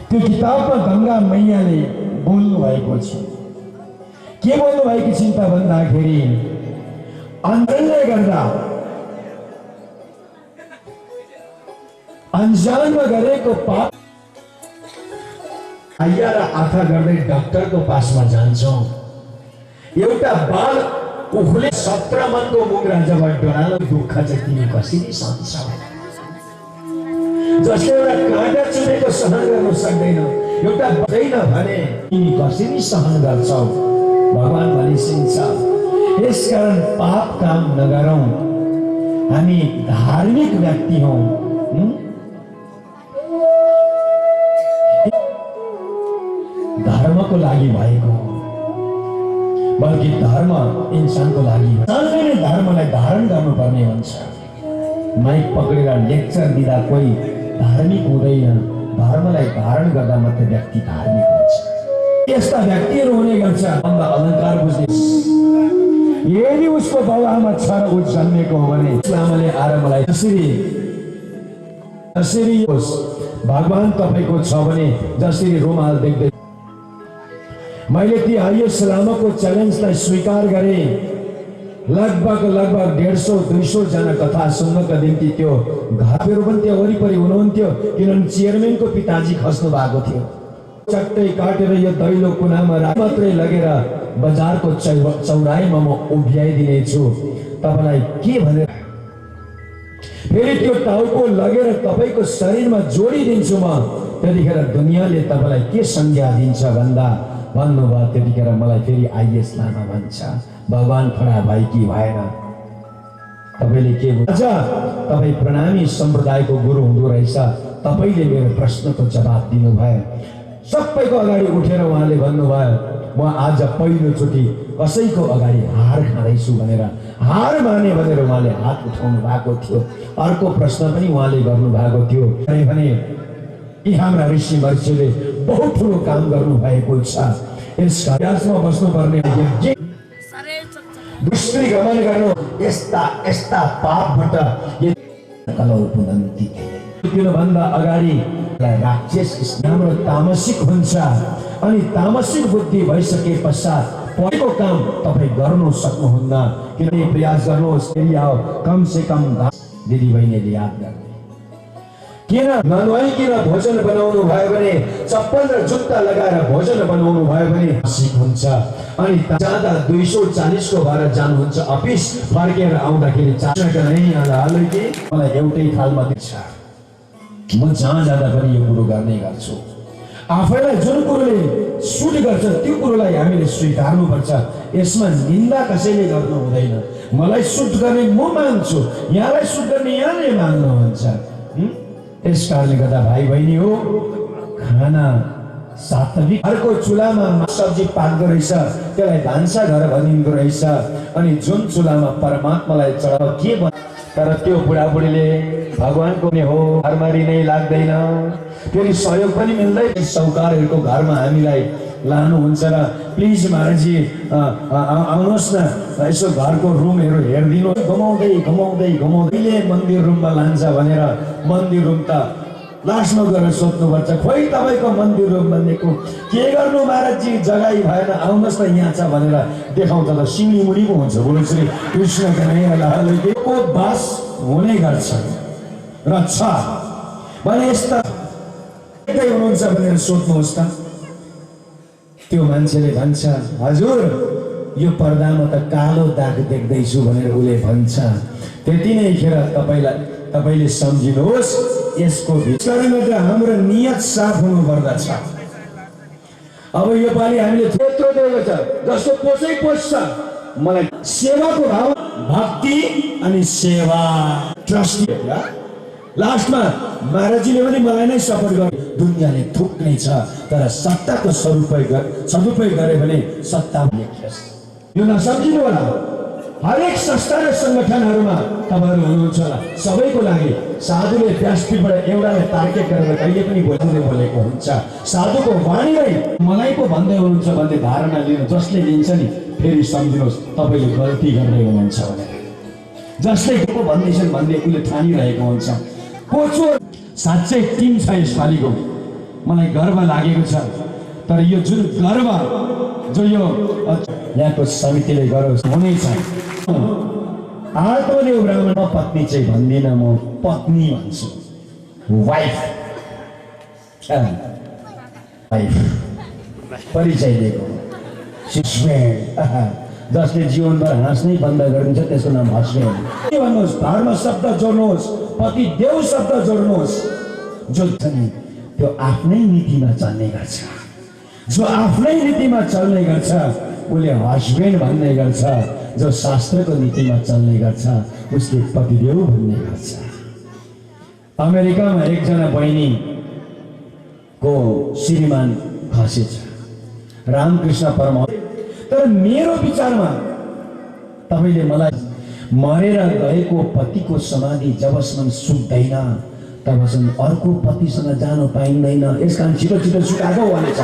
त्यो किताबमा गङ्गा मैयाले बोल्नु भएको छ। के बोल्नु भएको चिन्ता भन्दाखेरि अनजानले गर्दा, अनजानमा गरेको पाप आया र आँखा गर्दै डाक्टरको पासमा जान्छौँ। एउटा बाल उखले 17 मनको मुग्रा जब डरालो दुःख चाहिँ तिमी कसरी सहन्छौ? जसले एउटा काँटा चुनेको सहन गर्न सक्दैन, एउटा बच्दैन भने तिमी कसरी सहन गर्छौ? भगवान भनिसिन्छ। यसकारण पाप काम नगरौँ, हामी धार्मिक व्यक्ति हौँ। धर्मको लागि भएको, बल्कि धर्म इन्सानको लागि हो। सानैले धर्मलाई धारण गर्नुपर्ने हुन्छ। माइक पक्रेर लेक्चर दिँदा कोही धार्मिक हुँदैन, धर्मलाई धारण गर्दा मात्र व्यक्ति धार्मिक हुन्छ। यस्ता व्यक्तिहरू हुने गर्छ। अलङ्कार बुझ्ने, यदि उसको बाउ आमा छ र ऊ जन्मेको हो भने आमाले आएर मलाई जसरी भगवान तपाईँको छ भने जसरी रुमाल देख्दै मैले ती आयुष लामाको च्यालेन्जलाई स्वीकार गरेँ। लगभग 150-200 जना कथा सुन्नको निम्ति त्यो घरहरू पनि त्यो वरिपरि हुनुहुन्थ्यो, किनभने चेयरम्यानको पिताजी खस्नु भएको थियो। चट्टै काटेर यो दैलो कुनामा मात्रै लगेर बजारको चौराहीमा म उभ्याइदिनेछु। तपाईँलाई के भनेर फेरि त्यो टाउको लगेर तपाईँको शरीरमा जोडिदिन्छु म। त्यतिखेर दुनियाँले तपाईँलाई के संज्ञा दिन्छ भन्नुभयो। त्यतिखेर मलाई फेरि आइएस लामा भन्छ। भगवान खडा भए कि भएन? तपाईँले के भन्छ? तपाईँ प्रणामी सम्प्रदायको गुरु हुँदो रहेछ। तपाईँले मेरो प्रश्नको जवाब दिनुभयो। सबैको अगाडि उठेर उहाँले भन्नुभयो, म आज पहिलोचोटि कसैको अगाडि हार खाँदैछु भनेर, हार माने भनेर उहाँले हात उठाउनु भएको थियो। अर्को प्रश्न पनि उहाँले गर्नुभएको थियो भने यी हाम्रा ऋषि महर्षिले बहुत ठुलो काम गर्नुभएको छ, यसका अभ्यासमा बस्नुपर्ने दुष्कृ गमन गर्नु यस्ता यस्ता पापबाट त्योभन्दा अगाडि राक्षस हाम्रो तामसिक हुन्छ अनि तामसिक बुद्धि भइसके पश्चात परेको काम तपाईँ गर्नु सक्नुहुन्न। किनभने प्रयास गर्नुहोस्, कम से कम दिदी बहिनीले याद गर्नु। किन ननुहाइकन भोजन बनाउनु भयो भने, चप्पल र जुत्ता लगाएर भोजन बनाउनु भयो भने सिक हुन्छ। अनि जाँदा 240 को भएर जानुहुन्छ अफिस, फर्केर आउँदाखेरि 4 नै हालै कि मलाई एउटै थालमा दिन्छ। म जहाँ जाँदा पनि यो कुरो गर्ने गर्छु। आफैलाई जुन कुरोले सुट गर्छ त्यो कुरोलाई हामीले स्वीकार्नुपर्छ। यसमा निन्दा कसैले गर्नु हुँदैन। मलाई सुट गर्ने म मान्छु, यहाँलाई सुट गर्ने यहाँले मान्नुहुन्छ। यस कारणले गर्दा भाइ बहिनी हो, खाना सात्विक घरको चुलामा सब्जी पाक्दो रहेछ, त्यसलाई भान्सा घर भनिँदो रहेछ। अनि जुन चुलामा परमात्मालाई चढाउ के तर त्यो बुढाबुढीले भगवानको नै हो, घरमारी नै लाग्दैन, फेरि सहयोग पनि मिल्दैन। सौकारहरूको घरमा हामीलाई लानुहुन्छ र प्लिज महाराजी आउनुहोस् न, यसो घरको रुमहरू हेरिदिनु। घुमाउँदै मन्दिर रुममा लान्छ भनेर मन्दिर रुम त लास्टमा गएर सोध्नुपर्छ, खोइ तपाईँको मन्दिर रुम भनेको के गर्नु महाराजी, जग्गै भएन, आउनुहोस् न यहाँ छ भनेर देखाउँछ त सिङ्गी पो हुन्छ। गुरु श्री कृष्णको बास हुने गर्छ र छ भने यस्ता हुनुहुन्छ भनेर सोध्नुहोस् त। त्यो मान्छेले भन्छ, हजुर यो पर्दामा त कालो दाग देख्दैछु भनेर उसले भन्छ। त्यति नै खेर तपाईँले सम्झिनुहोस्, यसको भित्रमा हाम्रो नियत साफ हुनु पर्दछ। अब यो पालि हामीले त्यत्रो दिएको छ जस्तो पोसै पोस्छ। मलाई सेवाको भाव, भक्ति अनि सेवा, ट्रस्ट। लास्टमा महाराजीले पनि मलाई नै सपोर्ट गर्यो। दुनियाँले थुक्ने छ तर सत्ताको सदुपयोग गरे भने सत्ता लेखियोस्। यो नसम्झिनु होला। हरेक संस्था र सङ्गठनहरूमा तपाईँहरू हुनुहुन्छ होला। सबैको लागि साधुले व्यासपीठबाट एउटालाई टार्गेट गरेर कहिले पनि बोलेको हुन्छ। साधुको वाणीलाई मलाई पो भन्दै हुनुहुन्छ भन्ने धारणा लिनु जसले लिन्छ नि, फेरि सम्झिनुहोस् तपाईँले गल्ती गर्दै हुनुहुन्छ भनेर। जसले को भन्दैछन् भन्ने उसले ठानिरहेको हुन्छ। कोचो साँच्चै टिम छ यसपालिको, मलाई गर्व लागेको छ। तर यो जुन गर्व जो यो यहाँको समितिले गरोस् हुनेछ। आत्मदेव ब्राह्मण पत्नी चाहिँ भन्दिनँ, म पत्नी भन्छु। वाइफ परिचय दिएको जसले जीवनभर हाँस्नै बन्द गरिदिन्छ त्यसको नाम हस्बेन्ड। के भन्नुहोस्, धर्म शब्द जोड्नुहोस्, पति देव शब्द जोड्नुहोस्। जो त्यो आफ्नै नीतिमा चल्ने गर्छ, जो आफ्नै नीतिमा चल्ने गर्छ उसले हस्बेन्ड भन्ने गर्छ। जो शास्त्रको नीतिमा चल्ने गर्छ उसले पतिदेव भन्ने गर्छ। अमेरिकामा एकजना बहिनीको श्रीमान खसेछ, रामकृष्ण परमहंस। तर मेरो विचारमा तपाईँले मलाई मरेर गएको पतिको समाधि जबसम्म सुक्दैन तबसम्म अर्को पतिसँग जानु पाइँदैन। यस कारण छिटो छिटो सुकाएको वाले छ।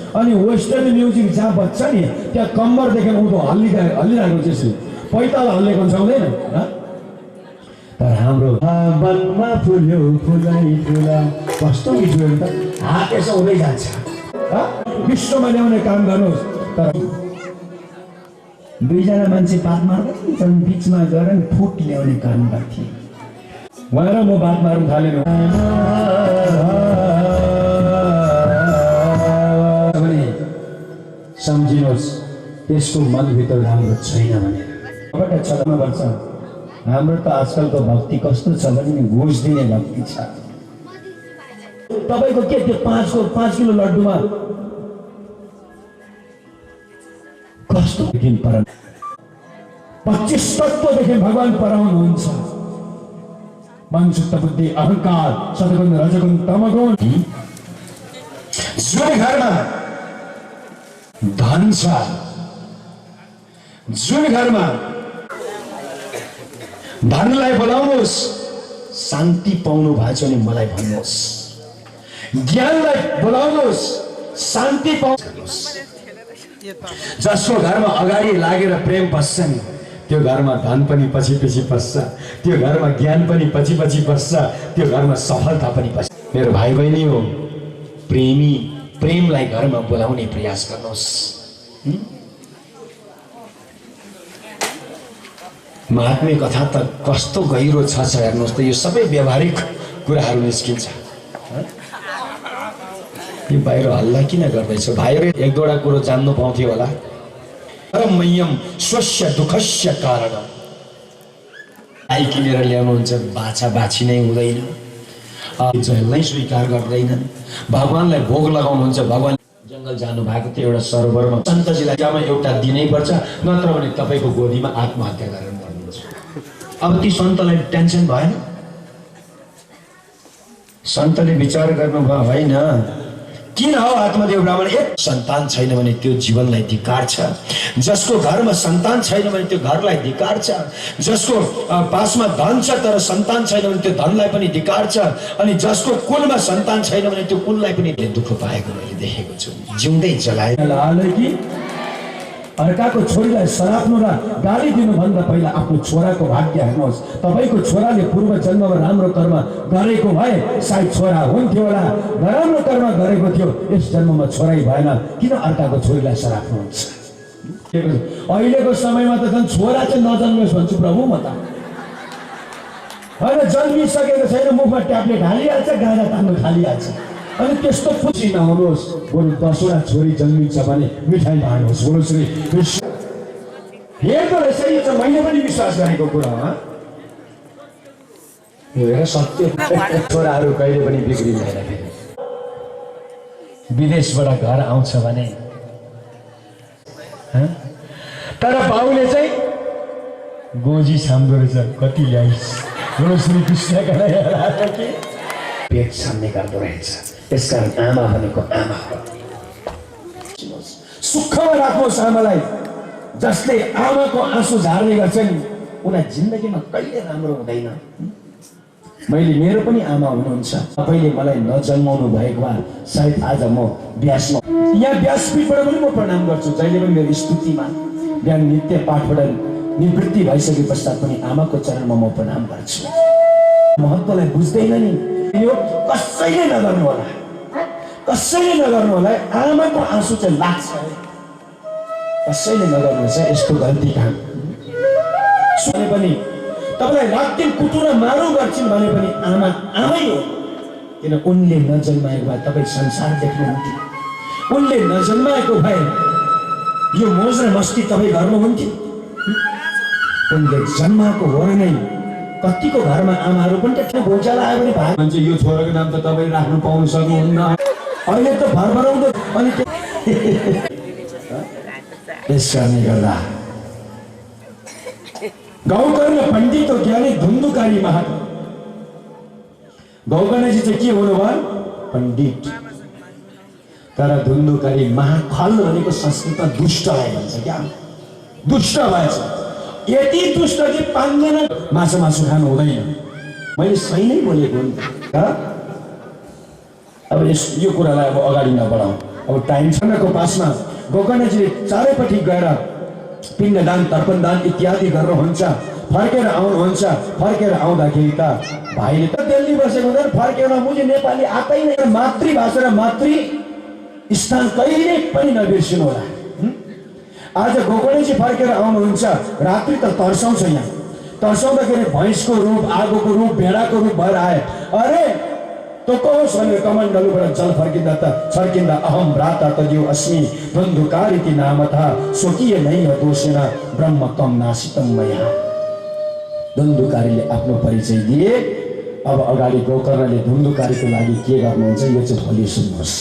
अनि वेस्टर्न म्युजिक जहाँ बज्छ नि त्यहाँ कम्मरदेखि उँधो हल्लिरहेको चाहिँ पैताल हल्लेको हुन्छ, हुँदैन? तर हाम्रो वनमा फुल्यो फुलै फुला कस्तो मिठो त, हात यसो हुँदै जान्छ। विश्वमा ल्याउने काम गर्नुहोस्। तर दुईजना मान्छे बात मार्दै बिचमा गएर फुट ल्याउने काम गर्थे। उहाँ र म बात मार्नु थालेन भने सम्झिनुहोस् त्यसको मनभित्र राम्रो छैन भनेर। गर्छ हाम्रो त आजकलको भक्ति कस्तो छ भने घुस दिने भक्ति छ। तपाईँको के त्यो 5 किलो लड्डुमा कस्तो देखिन पर 25 तत्त्वदेखि भगवान पराउनुहुन्छ। मन, चित्त, बुद्धि, अहंकार, सतगुण, रजगुण, तमगुण। जुन घरमा धन छ, जुन घरमा धनलाई बोलाउनुहोस्, शान्ति पाउनु भएको छ भने मलाई भन्नुहोस्। ज्ञानलाई बोलाउनुहोस्, शान्ति पाउनुहोस्। जसको घरमा अगाडि लागेर प्रेम बस्छ नि, त्यो घरमा धन पनि पछि पछि बस्छ, त्यो घरमा ज्ञान पनि पछि पछि बस्छ, त्यो घरमा सफलता पनि बस्छ। मेरो भाइ बहिनी हो, प्रेमी प्रेमलाई घरमा बोलाउने प्रयास गर्नुहोस्। महात्म्य कथा त कस्तो गहिरो छ हेर्नुहोस् त। यो सबै व्यावहारिक कुराहरू निस्किन्छ। यो बाहिर हल्ला किन गर्दैछ? भाइहरू एक दुईवटा कुरो जान्नु पाउँथ्यो होला। परमयम स्वस्य दुःखस्य कारण। गाई किनेर ल्याउनुहुन्छ, बाछा बाछी नै हुँदैन, जसलाई स्वीकार गर्दैनन्। भगवानलाई भोग लगाउनुहुन्छ, भगवान जङ्गल जानु भएको थियो एउटा सरोवरमा, सन्तजीलाई जम्मा एउटा दिनै पर्छ, नत्र भने तपाईँको गोदीमा आत्महत्या गरेर मर्नुहुन्छ। अब ती सन्तलाई टेन्सन भएन? सन्तले विचार गर्नुभयो होइन किन हो आत्मदेव ब्राह्मण एक सन्तान छैन भने त्यो जीवनलाई धिक्कार छ। जसको घरमा सन्तान छैन भने त्यो घरलाई धिक्कार छ। जसको पासमा धन छ तर सन्तान छैन भने त्यो धनलाई पनि धिक्कार छ। अनि जसको कुलमा सन्तान छैन भने त्यो कुललाई पनि दुःख पाएको मैले देखेको छु। जिउँदै जलाए कि अर्काको छोरीलाई सराप्नु र गाली दिनुभन्दा पहिला आफ्नो छोराको भाग्य हेर्नुहोस्। तपाईँको छोराले पूर्व जन्ममा राम्रो कर्म गरेको भए सायद छोरा हुन्थ्यो होला, नराम्रो कर्म गरेको थियो, यस जन्ममा छोरै भएन, किन अर्काको छोरीलाई सराप्नुहुन्छ? अहिलेको समयमा त झन् छोरा चाहिँ नजन्मियोस् भन्छु प्रभु म त। होइन, जन्मिसकेको छैन, मुखमा ट्याब्लेट हालिहाल्छ, गाजा तान्नु थालिहाल्छ। अनि त्यस्तो खुसी नहुनुहोस्। बरु 10वटा छोरी जन्मिन्छ भने मिठाई बाँड्नुहोस्। बोलो श्री कृष्ण। हेर्दो रहेछ, यो चाहिँ मैले पनि विश्वास गरेको कुरा हो। हेर सत्य, छोराहरू कहिले पनि बिग्रिँदैन। विदेशबाट घर आउँछ भने तर बाउले चाहिँ गोजी छाम्दो रहेछ, कति ल्याइस्। बोलो श्री कृष्ण। पेट छाम्ने गर्दो रहेछ। त्यसकारण आमा भनेको आमा हो। सुखमा राख्नुहोस् आमालाई। जसले आमाको आँसु झार्ने गर्छन् उनलाई जिन्दगीमा कहिले राम्रो हुँदैन। मैले मेरो पनि आमा हुनुहुन्छ। तपाईँले मलाई नजन्माउनु भएको भए सायद आज म व्यासमा यहाँ व्यासपीठबाट पनि म प्रणाम गर्छु। जहिले पनि मेरो स्तुतिमा बिहान नित्य पाठबाट निवृत्ति भइसके पश्चात पनि आमाको चरणमा म प्रणाम गर्छु। महत्त्वलाई बुझ्दैन नि, यो कसैले नगर्नु होला, कसैले नगर्नु होला। आमाको आँसु चाहिँ लाग्छ, कसैले नगर्नुहोस् यस्तो गल्ती काम। सुने पनि तपाईँलाई रातदिन कुटुर मारौँ गर्छन् भने पनि आमा आमै हो। किन उनले नजन्माएको भए तपाईँ संसार देख्नुहुन्थ्यो। उनले नजन्माएको भए यो मोज र मस्ती तपाईँ घरमा हुन्थ्यो। उनले जन्माएको हो र नै कतिको घरमा आमाहरू पनि त्यहाँ भोजा आयो भने भाइ भन्छ यो छोराको नाम त तपाईँ राख्नु पाउनु सक्नुहुन्न। अहिले त भरभराउँदो। अनि यस कारणले गर्दा गौकर्ण पण्डित ज्ञानी धुन्धुकारी महान। गौकर्णजी चाहिँ के हुनुभयो? पण्डित। तर धुन्धुकारी महाखल भनेको संस्कृतमा दुष्टलाई भन्छ। क्या दुष्ट भएछ? यति दुष्ट कि 5 जना मासु खानु हुँदैन। मैले सही नै बोलेको हो नि। अब यो कुरालाई अब अगाडि नबढाउँ, अब टाइम छैनको पासमा गोकर्णजीले चारैपट्टि गएर पिण्डदान तर्पणदान इत्यादि गर्नुहुन्छ। फर्केर आउनुहुन्छ। फर्केर आउँदाखेरि त भाइले त दिल्ली बसेको हुँदैन, फर्केर मुझे नेपाली आतै नै। मातृभाषा र मातृ स्थान कहिले पनि नबिर्सिनु होला। आज गोकर्णजी फर्केर आउनुहुन्छ। रात्रि त तर्साउँछ यहाँ। तर्साउँदाखेरि भैँसको रूप, आगोको रूप, भेडाको रूप भएर आए। अरे तो कहोस् भनेर कमण्डलुबाट जल फर्किँदा त छर्किँदा अहम भ्राता तज्यो अस्मि द्वन्द्वकारिति नाम था स्वकीय नै दोषेन ब्रह्म कम नासितम मया। द्वन्द्वकारीले आफ्नो परिचय दिए, अब अगाडि गोकर्णले धुन्धुकारीको लागि के गर्नुहुन्छ यो चाहिँ भोलि सुन्नुहोस्।